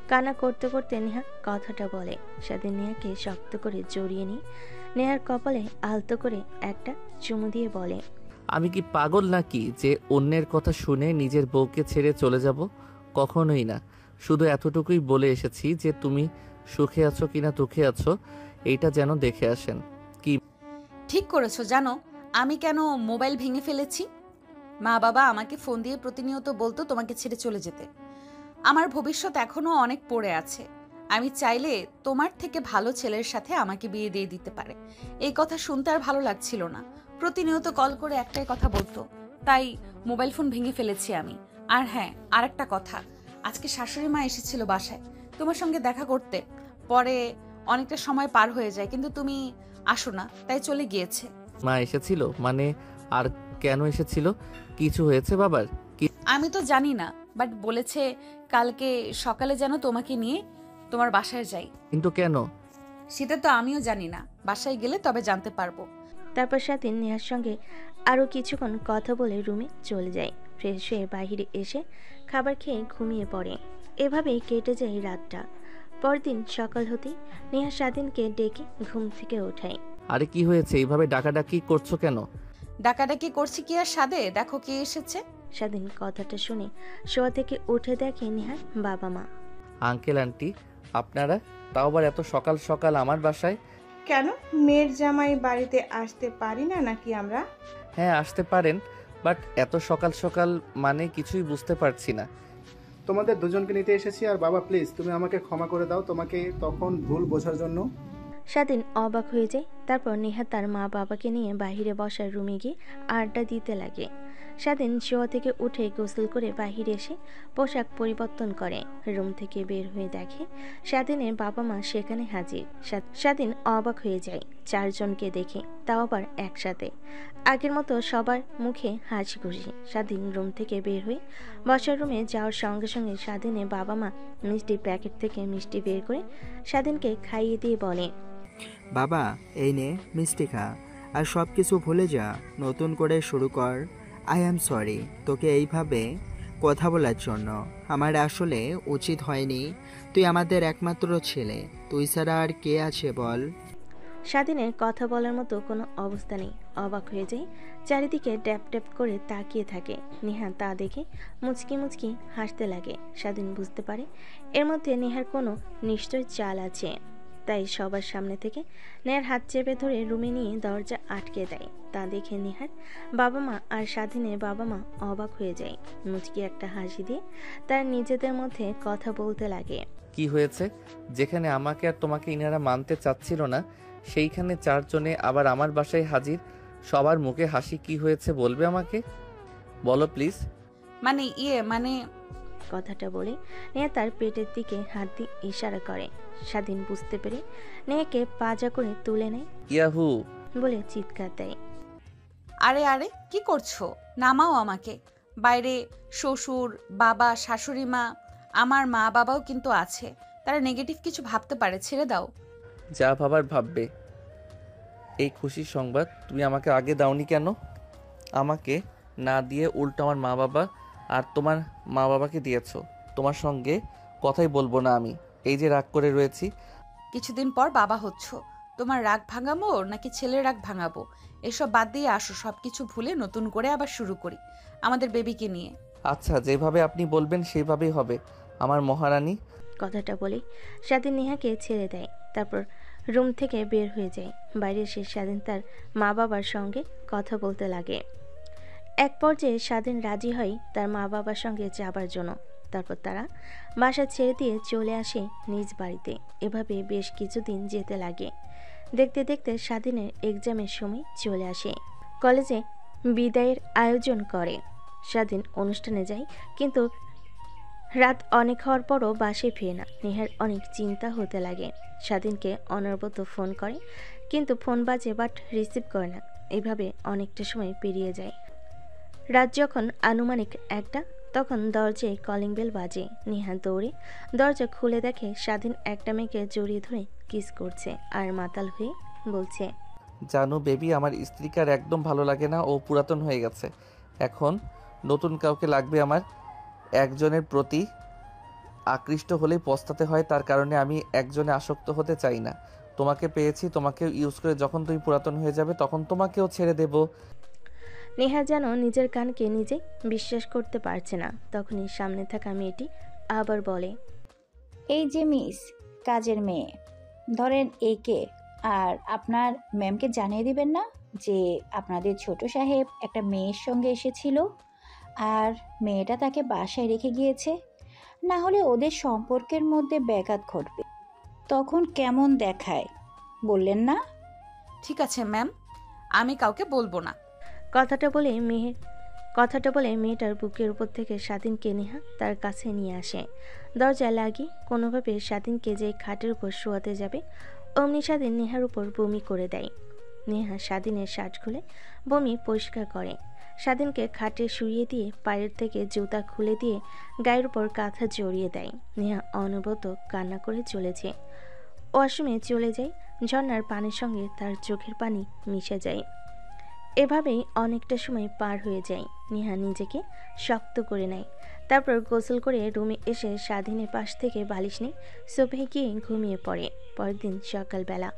কান্না করতে করতে নেহা কথাটা বলে। স্বাধীন নেহাকে শক্ত করে জড়িয়ে নিয়ে নেহার কপালে আলতো করে একটা চুমু দিয়ে বলে, আমি কি পাগল নাকি যে অন্যের কথা শুনে নিজের বউকে ছেড়ে চলে যাব? কখনোই না। শুধু এতটুকুই বলে এসেছি যে তুমি সুখে আছো কিনা দুঃখে আছো, এইটা যেন দেখে আসেন। কি ঠিক করেছো। জানো আমি কেন মোবাইল ভেঙে ফেলেছি? মা বাবা আমাকে ফোন দিয়ে প্রতিনিয়ত বলতো তোমাকে ছেড়ে চলে যেতে। আমার ভবিষ্যৎ এখনো অনেক পড়ে আছে। আমি চাইলে তোমার থেকে ভালো ছেলের সাথে আমাকে বিয়ে দিয়ে দিতে পারে। এই কথা শুনতে আর ভালো লাগছিল না। প্রতিনিয়ত কল করে একটাই কথা বলতো, তাই মোবাইল ফোন ভেঙে ফেলেছি আমি। আর হ্যাঁ, আরেকটা কথা, আজকে শাশুড়ি মা এসেছিল বাসায় তোমার সঙ্গে দেখা করতে। পরে অনেকটা সময় পার হয়ে যায়, কিন্তু তুমি আসো না, তাই চলে গিয়েছে। মা এসেছিল মানে? আর কেন এসেছিল? কিছু হয়েছে বাবার? কি আমি তো জানি না, বাট বলেছে কালকে সকালে যেন তোমাকে নিয়ে তোমার বাসায় যাই। কিন্তু কেন? সেটা তো আমিও জানি না, বাসায় গেলে তবে জানতে পারবো। তারপর স্বাধীন নেহার সঙ্গে আরও কিছুক্ষণ কথা বলে রুমে চলে যায়। ফ্রেশ হয়ে বাহিরে এসে খাবার খেয়ে ঘুমিয়ে পড়ে। এভাবেই কেটে যায় রাতটা। পরদিন সকাল হতেই নেহা স্বাধীনকে ডেকে ঘুম থেকে ওঠায়। আরে কি হয়েছে? এইভাবে ডাকাডাকি করছো কেন? ডাকাডাকি করছি কি আর সাদে? দেখো কে এসেছে। স্বাধীন কথাটা শুনে শোয়া থেকে উঠে দেখে নেহার বাবা মা। আঙ্কেল আন্টি আপনারা? তাও আবার এত সকাল সকাল আমার বাসায়? কেন, মেয়ের জামাই বাড়িতে আসতে পারি না নাকি আমরা? হ্যাঁ আসতে পারেন, বাট এত সকাল সকাল মানে কিছুই বুঝতে পারছি না। তোমাদের দুজনকে নিতে এসেছি। আর বাবা প্লিজ তুমি আমাকে ক্ষমা করে দাও তোমাকে তখন ভুল বোঝার জন্য। স্বাধীন অবাক হয়ে যায়। তারপর নেহা তার মা বাবাকে নিয়ে বাহিরে বসার রুমে গিয়ে আড্ডা দিতে লাগে। স্বাধীন শোয়া থেকে উঠে গোসল করে বাহিরে এসে পোশাক পরিবর্তন করে। রুম থেকে বের হয়ে দেখে স্বাধীনের বাবা মা সেখানে হাজির। স্বাধীন অবাক হয়ে যায় চারজনকে দেখে, তাও আবার একসাথে। আগের মতো সবার মুখে হাসি খুশি। স্বাধীন রুম থেকে বের হয়ে বসার রুমে যাওয়ার সঙ্গে সঙ্গে স্বাধীনের বাবা মা মিষ্টি প্যাকেট থেকে মিষ্টি বের করে স্বাধীনকে খাইয়ে দিয়ে বলে, বাবা এই নে মিষ্টি খা, আর সব কিছু ভুলে যা, নতুন করে শুরু কর। আই অ্যাম সরি তোকে এইভাবে কথা বলার জন্য। আমার আসলে উচিত হয়নি। তুই আমাদের একমাত্র ছেলে, তুই ছাড়া আর কে আছে বল? স্বাধীনের কথা বলার মতো কোনো অবস্থা নেই। অবাক হয়ে যায়, চারিদিকে ট্যাপ ট্যাপ করে তাকিয়ে থাকে। নেহা তা দেখে মুচকি মুচকি হাসতে লাগে। স্বাধীন বুঝতে পারে এর মধ্যে নেহার কোনো নিশ্চয় চাল আছে, তাই সবার সামনে থেকে নেহার হাত চেপে ধরে রুমে নিয়ে দরজা আটকে দেয়। তা দেখে নেহার বাবা মা আর স্বাধীনের বাবা মা অবাক হয়ে যায়। মুচকি একটা হাসি দিয়ে তার নিজেদের মধ্যে কথা বলতে লাগে। কি হয়েছে? যেখানে আমাকে আর তোমাকে ইনারা মানতে চাচ্ছিল না, সেইখানে চারজনে আবার আমার বাসায় হাজির। সবার মুখে হাসি, কি হয়েছে বলবে আমাকে? বলো প্লিজ। মানে কথাটা বলে নেহা তার পেটের দিকে হাত দিয়ে ইশারা করে। স্বাধীন বুঝতে পেরে নেহাকে পাজা করে তুলে নেয় ইয়াহু বলে চিৎকার দেয়। আরে আরে কি করছো? নামাও আমাকে। বাইরে শ্বশুর বাবা শাশুড়ি মা, আমার মা বাবাও কিন্তু আছে, তারা নেগেটিভ কিছু ভাবতে পারে, ছেড়ে দাও। যা ভাবার ভাববে। এই খুশির সংবাদ তুমি আমাকে আগে দাওনি কেন? আমাকে না দিয়ে উল্টো আমার মা বাবা আর তোমার মা বাবাকে দিয়েছো। তোমার সঙ্গে কথাই বলবো না আমি, এই যে রাগ করে রয়েছি। কিছুদিন পর বাবা হচ্ছ, তোমার রাগ ভাঙাবো নাকি ছেলের রাগ ভাঙাবো? এসব বাদ দিয়ে আসো, সবকিছু ভুলে নতুন করে আবার শুরু করি আমাদের বেবিকে নিয়ে। আচ্ছা যেভাবে আপনি বলবেন সেইভাবেই হবে আমার মহারানী। কথাটা বলে স্বাধীন নেহাকে ছেড়ে দেয়। তারপর রুম থেকে বের হয়ে যায়। বাইরে এসে স্বাধীন তার মা বাবার সঙ্গে কথা বলতে লাগে। এক পর্যায়ে স্বাধীন রাজি হয় তার মা বাবার সঙ্গে যাবার জন্য। তারপর তারা বাসা ছেড়ে দিয়ে চলে আসে নিজ বাড়িতে। এভাবে বেশ কিছুদিন যেতে লাগে। দেখতে দেখতে স্বাধীনের এক্সামের সময় চলে আসে। কলেজে বিদায়ের আয়োজন করে। স্বাধীন অনুষ্ঠানে যায়, কিন্তু রাত অনেক হওয়ার পরও বাসে ফিরে না। নেহার অনেক চিন্তা হতে লাগে। স্বাধীনকে অনবরত ফোন করে, কিন্তু ফোন বাজে বাট রিসিভ করে না। এভাবে অনেকটা সময় পেরিয়ে যায়। রাত যখন আনুমানিক 1টা, তখন দরজায় কলিং বেল বাজে। নেহা দৌড়ে দরজা খুলে দেখে স্বাধীন একটা মেয়েকে জড়িয়ে ধরে কিস করছে আর মাতাল হয়ে বলছে, জানো বেবি, আমার স্ত্রীকে আর একদম ভালো লাগে না, ও পুরাতন হয়ে গেছে। এখন নতুন কাউকে লাগবে আমার। একজনের প্রতি আকৃষ্ট হলেই পস্তাতে হয়, তার কারণে আমি একজনে আসক্ত হতে চাই না। তোমাকে পেয়েছি, তোমাকেও ইউজ করে যখন তুমি পুরাতন হয়ে যাবে তখন তোমাকেও ছেড়ে দেব। নেহা যেন নিজের কানকে নিজে বিশ্বাস করতে পারছে না। তখনই সামনে থাকা মেয়েটি আবার বলে, এই যে মিস, কাজের মেয়ে, ধরেন একে। আর আপনার ম্যামকে জানিয়ে দিবেন না যে আপনাদের ছোট সাহেব একটা মেয়ের সঙ্গে এসেছিল আর মেয়েটা তাকে বাসায় রেখে গিয়েছে। না হলে ওদের সম্পর্কের মধ্যে ব্যাঘাত ঘটবে। তখন কেমন দেখায় বললেন না? ঠিক আছে ম্যাম, আমি কাউকে বলবো না। কথাটা বলে মেয়েটার বুকের উপর থেকে স্বাধীনকে নেহা তার কাছে নিয়ে আসে। দরজা লাগিয়ে কোনোভাবে স্বাধীনকে যে খাটের উপর শোয়াতে যাবে, অমনি স্বাধীন নেহার উপর বমি করে দেয়। নেহা স্বাধীনের শার্ট খুলে বমি পরিষ্কার করে। স্বাধীনকে খাটে শুইয়ে দিয়ে পায়ের থেকে জুতা খুলে দিয়ে গায়ের উপর কাঁথা জড়িয়ে দেয়। নেহা অনবরত কান্না করে চলেছে। ওয়াশরুমে চলে যায়। ঝর্ণার পানির সঙ্গে তার চোখের পানি মিশে যায়। এভাবেই অনেকটা সময় পার হয়ে যায়। নেহা নিজেকে শক্ত করে নেয়। তারপর গোসল করে রুমে এসে স্বাধীনের পাশ থেকে বালিশ নিয়ে সোফায় গিয়ে ঘুমিয়ে পড়ে। পরের দিন সকালবেলা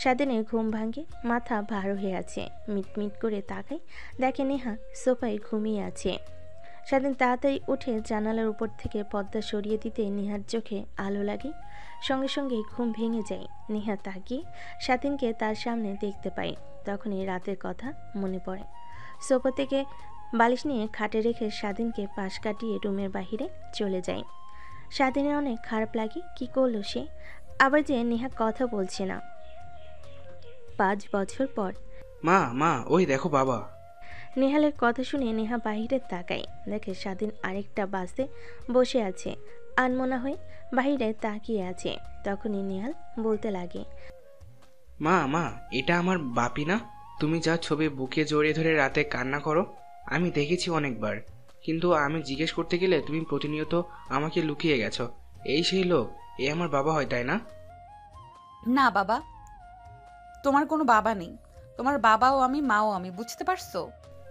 স্বাধীনের ঘুম ভাঙে, মাথা ভার হয়ে আছে। মিটমিট করে তাকায়, দেখে নেহা সোফায় ঘুমিয়ে আছে। স্বাধীন তাড়াতাড়ি উঠে জানালার উপর থেকে পর্দা সরিয়ে দিতে নেহার চোখে আলো লাগে। সঙ্গে সঙ্গে ঘুম ভেঙে যায়। নেহা তাকিয়ে স্বাধীনকে তার সামনে দেখতে পায়। তখনই রাতের কথা মনে পড়ে। সোফা থেকে বালিশ নিয়ে খাটে রেখে স্বাধীনকে পাশ কাটিয়ে রুমের বাহিরে চলে যায়। স্বাধীনের অনেক খারাপ লাগে। কি করলো সে? আবার যে নেহা কথা বলছে না। 5 বছর পর মা মা ওই দেখো বাবা। নেহালের কথা শুনে নেহা বাহিরে তাকায়, দেখে স্বাধীন আরেকটা বাসে বসে আছে, আনমনা হয়ে বাহিরে তাকিয়ে আছে। তখনই নেহাল বলতে লাগে, মা মা এটা আমার বাপি না? তুমি যা ছবি বুকে জড়িয়ে ধরে রাতে কান্না করো, আমি দেখেছি অনেকবার। কিন্তু আমি জিজ্ঞেস করতে গেলে তুমি প্রতিনিয়ত আমাকে লুকিয়ে গেছো। এই সেই লোক, এ আমার বাবা হয়, তাই না? না বাবা, তোমার কোনো বাবা নেই। তোমার বাবাও আমি, মাও আমি, বুঝতে পারছো?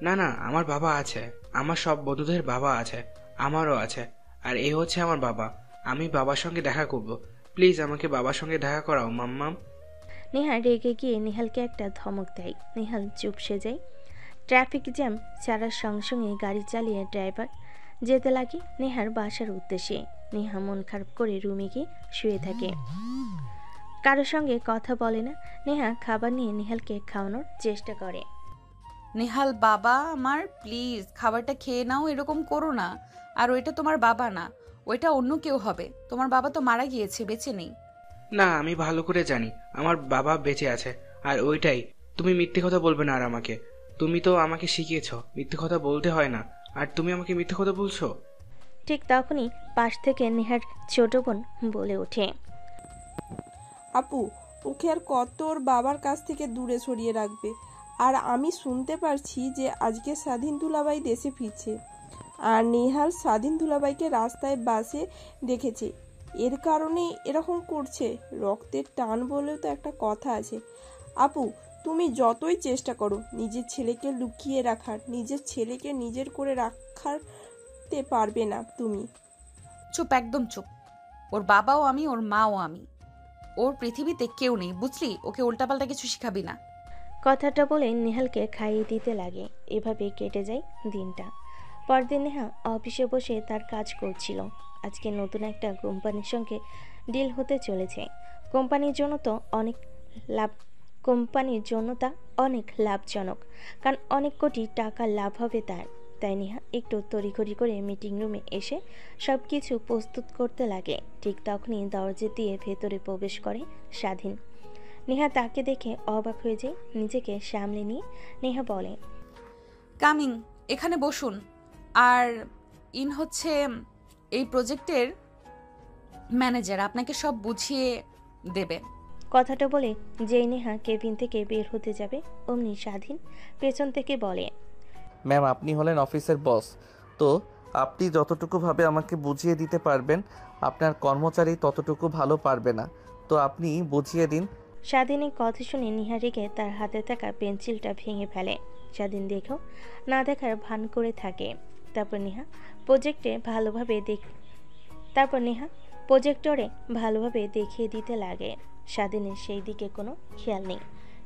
না না, আমার বাবা আছে। আমার সব বন্ধুদের বাবা আছে, আমারও আছে। আর এ হচ্ছে আমার বাবা। আমি বাবার সঙ্গে দেখা করব। প্লিজ আমাকে বাবার সঙ্গে দেখা করাও মাম্মাম। নেহা রেগে গিয়ে নেহালকে একটা ধমক দেয়। নেহাল চুপসে যায়। ট্রাফিক জ্যাম ছাড়ার সঙ্গে সঙ্গে গাড়ি চালিয়ে ড্রাইভার যেতে লাগে নেহার বাসার উদ্দেশ্যে। নেহা মন খারাপ করে রুমে গিয়ে শুয়ে থাকে। কারোর সঙ্গে কথা বলে না। নেহা খাবার নিয়ে নেহালকে খাওয়ানোর চেষ্টা করে। নেহাল বাবা আমার, প্লিজ খাবারটা খেয়ে নাও, এরকম করো না। আর ওইটা তোমার বাবা না, ওইটা অন্য কেউ হবে। তোমার বাবা তো মারা গিয়েছে, বেঁচে নেই। না, আমি ভালো করে জানি আমার বাবা বেঁচে আছে। আর ওইটাই, তুমি মিথ্যে কথা বলবে না আর আমাকে। তুমি তো আমাকে শিখিয়েছ মিথ্যে কথা বলতে হয় না, আর তুমি আমাকে মিথ্যে কথা বলছো। ঠিক তখনই পাশ থেকে নেহার ছোট বোন বলে ওঠে, আপু, ওকে আর কত ওর বাবার কাছ থেকে দূরে সরিয়ে রাখবে? আর আমি শুনতে পারছি যে আজকে স্বাধীন দুলাভাই দেশে ফিরছে, আর নেহাল স্বাধীন দুলাভাইকে রাস্তায় বাসে দেখেছে। এর কারণে এরকম করছে। রক্তের টান বলেও তো একটা কথা আছে। আপু, তুমি যতই চেষ্টা করো নিজের ছেলেকে লুকিয়ে রাখার, নিজের ছেলেকে নিজের করে রাখতে পারবে না তুমি। চুপ, একদম চুপ। ওর বাবাও আমি, ওর মাও আমি। ওর পৃথিবীতে কেউ নেই, বুঝলি? ওকে উল্টাপাল্টা কিছু শিখাবি না। কথাটা বলে নেহালকে খাইয়ে দিতে লাগে। এভাবে কেটে যায় দিনটা। পরদিন নেহা অফিসে বসে তার কাজ করছিল। আজকে নতুন একটা কোম্পানির সঙ্গে ডিল হতে চলেছে। কোম্পানির জন্য তো অনেক লাভ কোম্পানির জন্য তা অনেক লাভজনক, কারণ অনেক কোটি টাকা লাভ হবে তার। তাই নেহা একটু তড়িঘড়ি করে মিটিং রুমে এসে সব কিছু প্রস্তুত করতে লাগে। ঠিক তখনই দরজা দিয়ে ভেতরে প্রবেশ করে স্বাধীন। নেহা তাকে দেখে অবাক হয়ে যায়। নিজেকে সামলে নিয়ে নেহা বলে, কামিং, এখানে বসুন। আর হচ্ছে এই প্রজেক্টের ম্যানেজার, আপনাকে সব বুঝিয়ে দেবে। কথাটা বলে যেই নেহা কেবিন থেকে বের হতে যাবে অমনি স্বাধীন পেছন থেকে বলে, ম্যাম আপনি হলেন অফিসের বস, তো আপনি যতটুকুভাবে আমাকে বুঝিয়ে দিতে পারবেন আপনার কর্মচারী ততটুকু ভালো পারবে না, তো আপনি বুঝিয়ে দিন। স্বাধীনের কথা শুনে নেহা রেগে তার হাতে থাকা পেন্সিলটা ভেঙে ফেলে। স্বাধীন দেখেও না দেখার ভান করে থাকে। তারপর নেহা প্রজেক্টরে ভালোভাবে দেখিয়ে দিতে লাগে। স্বাধীনের সেই দিকে কোনো খেয়াল নেই।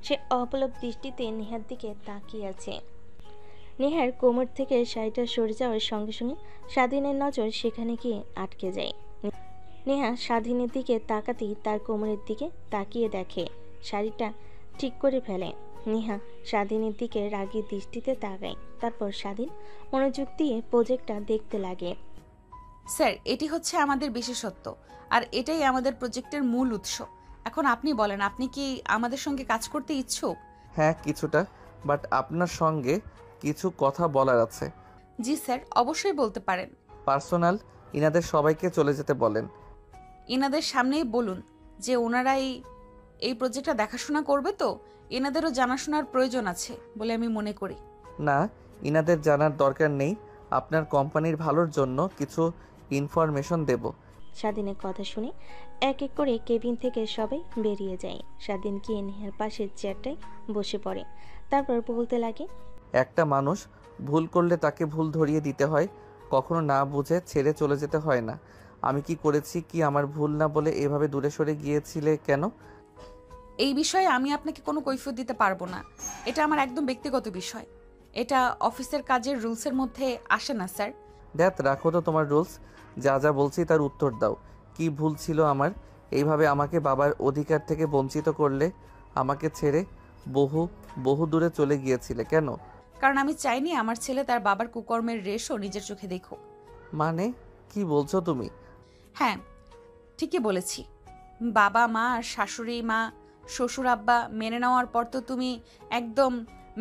সে অপলক দৃষ্টিতে নেহার দিকে তাকিয়ে আছে। নেহার কোমর থেকে শাড়িটা সরে যাওয়ার সঙ্গে সঙ্গে স্বাধীনের নজর সেখানে গিয়ে আটকে যায়। নেহা স্বাধীনের দিকে তাকাতেই তার কোমরের দিকে তাকিয়ে দেখে শাড়িটা ঠিক করে ফেলে। নেহা স্বাধীনের দিকে রাগী দৃষ্টিতে তাকায়। তারপর স্বাধীন মনোযোগ দিয়ে প্রজেক্টটা দেখতে লাগে। স্যার, এটি হচ্ছে আমাদের বিশেষত্ব, আর এটাই আমাদের প্রজেক্টের মূল উৎস। এখন আপনি বলেন, আপনি কি আমাদের সঙ্গে কাজ করতে ইচ্ছুক? হ্যাঁ কিছুটা, বাট আপনার সঙ্গে কিছু কথা বলার আছে। জি স্যার, অবশ্যই বলতে পারেন। পার্সোনাল, ইনাদের সবাইকে চলে যেতে বলেন। এনাদের সামনেই বলুন যে ওনারাই এই প্রজেক্টটা দেখাশোনা করবে, তো এনাদেরও জানাশোনার প্রয়োজন আছে বলে আমি মনে করি। না, ইনাদের জানার দরকার নেই, আপনার কোম্পানির ভালোর জন্য কিছু ইনফরমেশন দেব। স্বাধীনের কথা শুনে এক এক করে কেবিন থেকে সবাই বেরিয়ে যায়। স্বাধীন গিয়ে নেহার পাশের চেয়ারটায় বসে পড়ে। তারপর বলতে লাগে, একটা মানুষ ভুল করলে তাকে ভুল ধরিয়ে দিতে হয়, কখনো না বুঝে ছেড়ে চলে যেতে হয় না। আমি কি করেছি, কি আমার ভুল না বলে এভাবে দূরে সরে গিয়েছিলে কেন? এই বিষয়ে আমি আপনাকে কোনো কৈফিয়ত দিতে পারবো না। এটা আমার একদম ব্যক্তিগত বিষয়। এটা অফিসের কাজের রুলসের মধ্যে আসে না স্যার। দেখ, রাখো তো তোমার রুলস, যা যা বলছি তার উত্তর দাও। কি ভুল ছিল আমার? এইভাবে আমাকে বাবার অধিকার থেকে বঞ্চিত করলে, আমাকে ছেড়ে বহু বহু দূরে চলে গিয়েছিলে কেন? কারণ আমি চাইনি আমার ছেলে তার বাবার কুকর্মের রেশও নিজের চোখে দেখুক। মানে কি বলছো তুমি? হ্যাঁ, ঠিকই বলেছি। বাবা মা আর শাশুড়ি মা, শ্বশুর আব্বা মেনে নেওয়ার পর তো তুমি একদম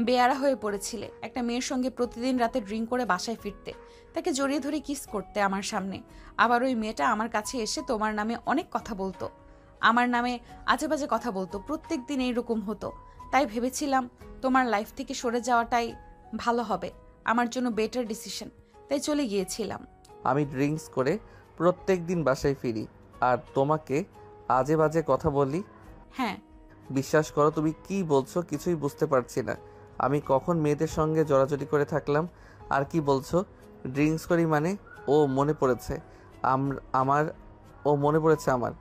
বেয়ারা হয়ে পড়েছিলে। একটা মেয়ের সঙ্গে প্রতিদিন রাতে ড্রিঙ্ক করে বাসায় ফিরতে, তাকে জড়িয়ে ধরে কিস করতে আমার সামনে। আবার ওই মেয়েটা আমার কাছে এসে তোমার নামে অনেক কথা বলতো, আমার নামে আজে বাজে কথা বলতো। প্রত্যেক দিন এইরকম হতো। তাই ভেবেছিলাম তোমার লাইফ থেকে সরে যাওয়াটাই ভালো হবে, আমার জন্য বেটার ডিসিশন। তাই চলে গিয়েছিলাম। আমি ড্রিঙ্কস করে প্রত্যেক দিন বাসায় ফিরি আর তোমাকে আজে বাজে কথা বলি? হ্যাঁ। বিশ্বাস করো, তুমি কি বলছো কিছুই বুঝতে পারছি না। আমি কখন মেয়েদের সঙ্গে জড়াজড়ি করে থাকলাম? আর কি বলছো ড্রিঙ্কস করি মানে? ও মনে পড়েছে আমার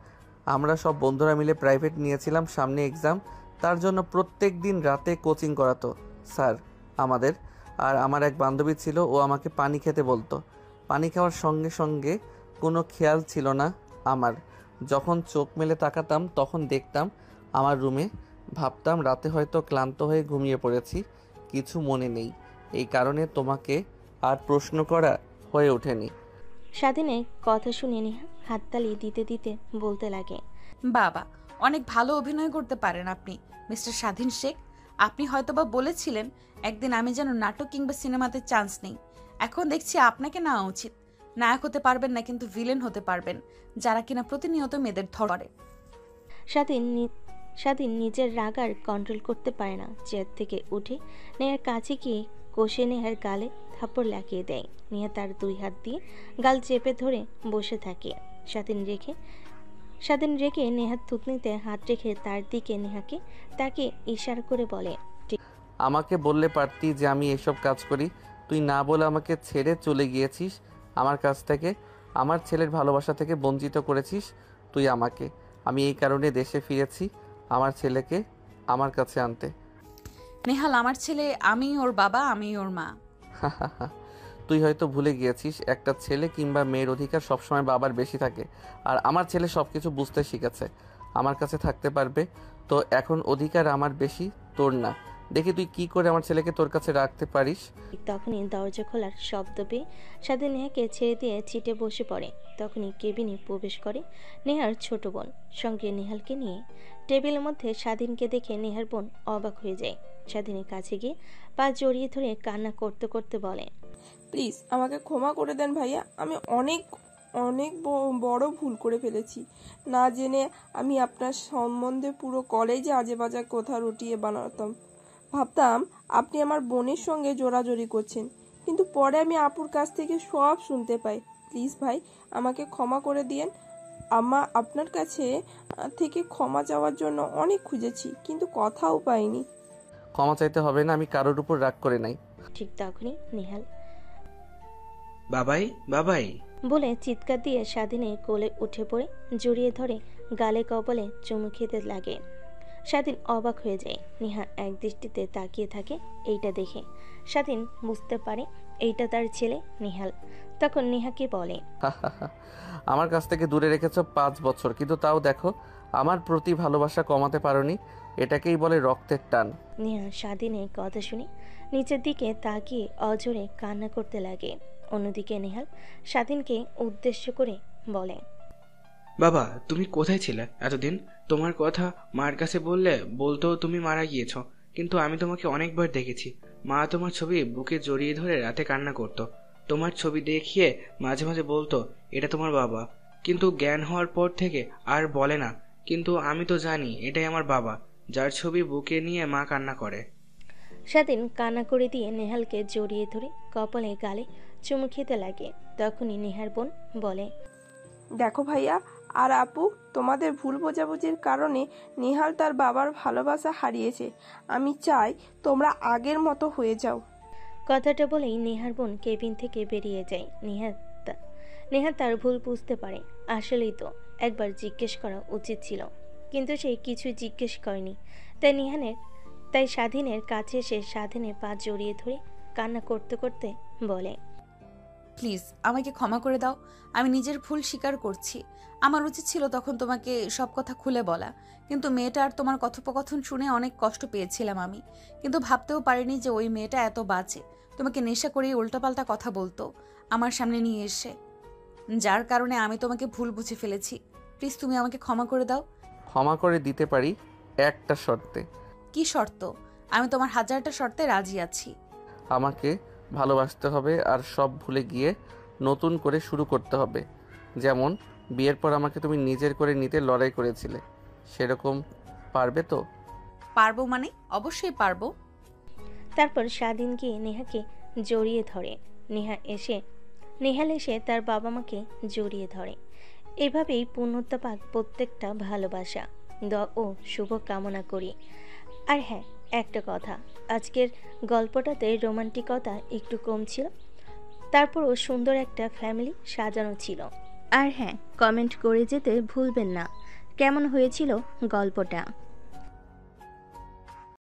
আমরা সব বন্ধুরা মিলে প্রাইভেট নিয়েছিলাম, সামনে এক্সাম, তার জন্য প্রত্যেক দিন রাতে কোচিং করাতো স্যার আমাদের। আর আমার এক বান্ধবী ছিল, ও আমাকে পানি খেতে বলতো। পানি খাওয়ার সঙ্গে সঙ্গে কোনো খেয়াল ছিল না আমার। যখন চোখ মেলে তাকাতাম তখন দেখতাম আমার রুমে। ভাবতাম রাতে হয়তো ক্লান্ত হয়ে ঘুমিয়ে পড়েছি, কিছু মনে নেই। এই কারণে তোমাকে আর প্রশ্ন করা হয়ে ওঠেনি। স্বাধীনের কথা শুনে নেহা হাততালি দিতে দিতে বলতে লাগে, বাবা, অনেক ভালো অভিনয় করতে পারেন আপনি মিস্টার স্বাধীন শেখ। আপনি হয়তোবা বলেছিলেন একদিন আমি যেন নাটক কিংবা সিনেমাতে চান্স নেই। এখন দেখছি আপনাকে নেওয়া উচিত। নায়ক হতে পারবেন না, কিন্তু ভিলেন হতে পারবেন, যারা কিনা প্রতিনিয়ত মেয়েদের ধরে। স্বাধীন নিজের রাগ আর কন্ট্রোল করতে পারে না। চেয়ার থেকে উঠে নেহার কাছে গিয়ে কষে নেহার গালে থাপ্পড় লাগিয়ে দেয়। নেহা তার দুই হাত দিয়ে গাল চেপে ধরে বসে থাকে। স্বাধীন রেখে নেহার থুতনিতে হাত রেখে তার দিকে নেহাকে তাকে ইশারা করে বলে, আমাকে বললে পারতি যে আমি এসব কাজ করি। তুই না বলে আমাকে ছেড়ে চলে গিয়েছিস আমার কাছ থেকে, আমার ছেলের ভালোবাসা থেকে বঞ্চিত করেছিস তুই আমাকে। আমি এই কারণে দেশে ফিরেছি আমার ছেলেকে আমার কাছে আনতে। নেহাল আমার ছেলে, আমি ওর বাবা, আমি ওর মা। তুই হয়তো ভুলে গিয়েছিস একটা ছেলে কিংবা মেয়ের অধিকার সবসময় বাবার বেশি থাকে, আর আমার ছেলে সব কিছু বুঝতে শিখেছে। আমার কাছে থাকতে পারবে, তো এখন অধিকার আমার বেশি, তোর না। দেখি তুই কি করে আমার ছেলেকে তোর কাছে রাখতে পারিস। তখনই দরজা খোলার শব্দ পেয়ে স্বাধীন নেহাকে ছেড়ে দিয়ে ছিটে বসে পড়ে। তখনই কেবিনে প্রবেশ করে নেহার ছোট বোন, সঙ্গে নেহালকে নিয়ে। টেবিলের মধ্যে স্বাধীনকে দেখে নেহার বোন অবাক হয়ে যায়। স্বাধীনের কাছে গিয়ে পা জড়িয়ে ধরে কান্না করতে করতে বলে, প্লিজ আমাকে ক্ষমা করে দেন ভাইয়া, আমি অনেক অনেক বড় ভুল করে ফেলেছি। না জেনে আমি আপনার সম্বন্ধে পুরো কলেজে আজে বাজে কথা রটিয়ে বানাতাম। ভাবতাম আপনি আমার বোনের সঙ্গে জোরাজোরি করছেন, কিন্তু পরে আমি আপুর কাছ থেকে সব শুনতে পাই। প্লিজ ভাই আমাকে ক্ষমা করে দিয়েন। আপনার কাছে থেকে ক্ষমা চাওয়ার জন্য অনেক খুঁজেছি, কিন্তু কথাও পাইনি। ক্ষমা চাইতে হবে না, আমি কারোর উপর রাগ করে নাই। ঠিক তখনই নেহাল বাবাই বাবাই বলে চিৎকার দিয়ে স্বাধীনের কোলে উঠে পড়ে জড়িয়ে ধরে গালে কপালে চুমু খেতে লাগে। স্বাধীন অবাক হয়ে যায়। নেহা এক দৃষ্টিতে তাকিয়ে থাকে এইটা দেখে। স্বাধীন বুঝতে পারে এইটা তার ছেলে নেহাল। তখন নেহাকে বলে, আমার কাছ থেকে দূরে রেখেছো 5 বছর, কিন্তু তাও দেখো আমার প্রতি ভালোবাসা কমাতে পারোনি। এটাকেই বলে রক্তের টান। নেহা স্বাধীনের কথা শুনে নিচের দিকে তাকিয়ে অজোরে কান্না করতে লাগে। অন্যদিকে নেহাল স্বাধীনকে উদ্দেশ্য করে বলে, বাবা তুমি কোথায় ছিলে এতদিন? তোমার কথা মার কাছে বলতো তুমি মারা গিয়েছো, কিন্তু আমি তোমাকে অনেকবার দেখেছি। মা তোমার ছবি বুকে জড়িয়ে ধরে রাতে কান্না করতো। তোমার ছবি দেখিয়ে মাঝে মাঝে বলতো এটা তোমার বাবা, কিন্তু জ্ঞান হওয়ার পর থেকে আর বলে না। কিন্তু আমি তো জানি এটাই আমার বাবা, যার ছবি বুকে নিয়ে মা কান্না করে। স্বাধীন কান্না করে দিয়ে নেহালকে জড়িয়ে ধরে কপালে গালে চুমু খেতে লাগে। তখনই নেহার বোন বলে, দেখো ভাইয়া আর আপু, তোমাদের ভুল বোঝাবুঝির কারণে নেহাল তার বাবার ভালোবাসা হারিয়েছে। আমি চাই তোমরা আগের মতো হয়ে যাও। কথাটা বলেই নেহার বোন কেবিন থেকে বেরিয়ে যায়। নেহা তার ভুল বুঝতে পারে। আসলেই তো একবার জিজ্ঞেস করা উচিত ছিল, কিন্তু সে কিছুই জিজ্ঞেস করেনি। তাই স্বাধীনের কাছে এসে স্বাধীনের পা জড়িয়ে ধরে কান্না করতে করতে বলে, প্লিজ আমাকে ক্ষমা করে দাও। আমি নিজের ভুল স্বীকার করছি। আমার উচিত ছিল তখন তোমাকে সব কথা খুলে বলা, কিন্তু মেয়েটা আর তোমার কথোপকথন শুনে অনেক কষ্ট পেয়েছিলাম আমি। কিন্তু ভাবতেও পারিনি যে ওই মেয়েটা এত বাজে, তোমাকে নেশা করিয়ে উল্টোপাল্টা কথা বলতো আমার সামনে নিয়ে এসে, যার কারণে আমি তোমাকে ভুল বুঝে ফেলেছি। প্লিজ তুমি আমাকে ক্ষমা করে দাও। ক্ষমা করে দিতে পারি একটা শর্তে। কি শর্ত? আমি তোমার 1000টা শর্তে রাজি আছি। আমাকে ভালোবাসতে হবে আর সব ভুলে গিয়ে নতুন করে শুরু করতে হবে। যেমন বিয়ের পর আমাকে তুমি নিজের করে নিতে লড়াই করেছিলে, সেরকম পারবে তো? পারবো মানে অবশ্যই পারবো। তারপর স্বাধীন গিয়ে নেহাকে জড়িয়ে ধরে। নেহাল এসে তার বাবা মাকে জড়িয়ে ধরে। এভাবেই পূর্ণতা পাক প্রত্যেকটা ভালোবাসা। ও শুভ কামনা করি। আর হ্যাঁ, একটা কথা, আজকের গল্পটাতে রোমান্টিকতা একটু কম ছিল, তারপরও সুন্দর একটা ফ্যামিলি সাজানো ছিল। আর হ্যাঁ, কমেন্ট করে যেতে ভুলবেন না কেমন হয়েছিল গল্পটা।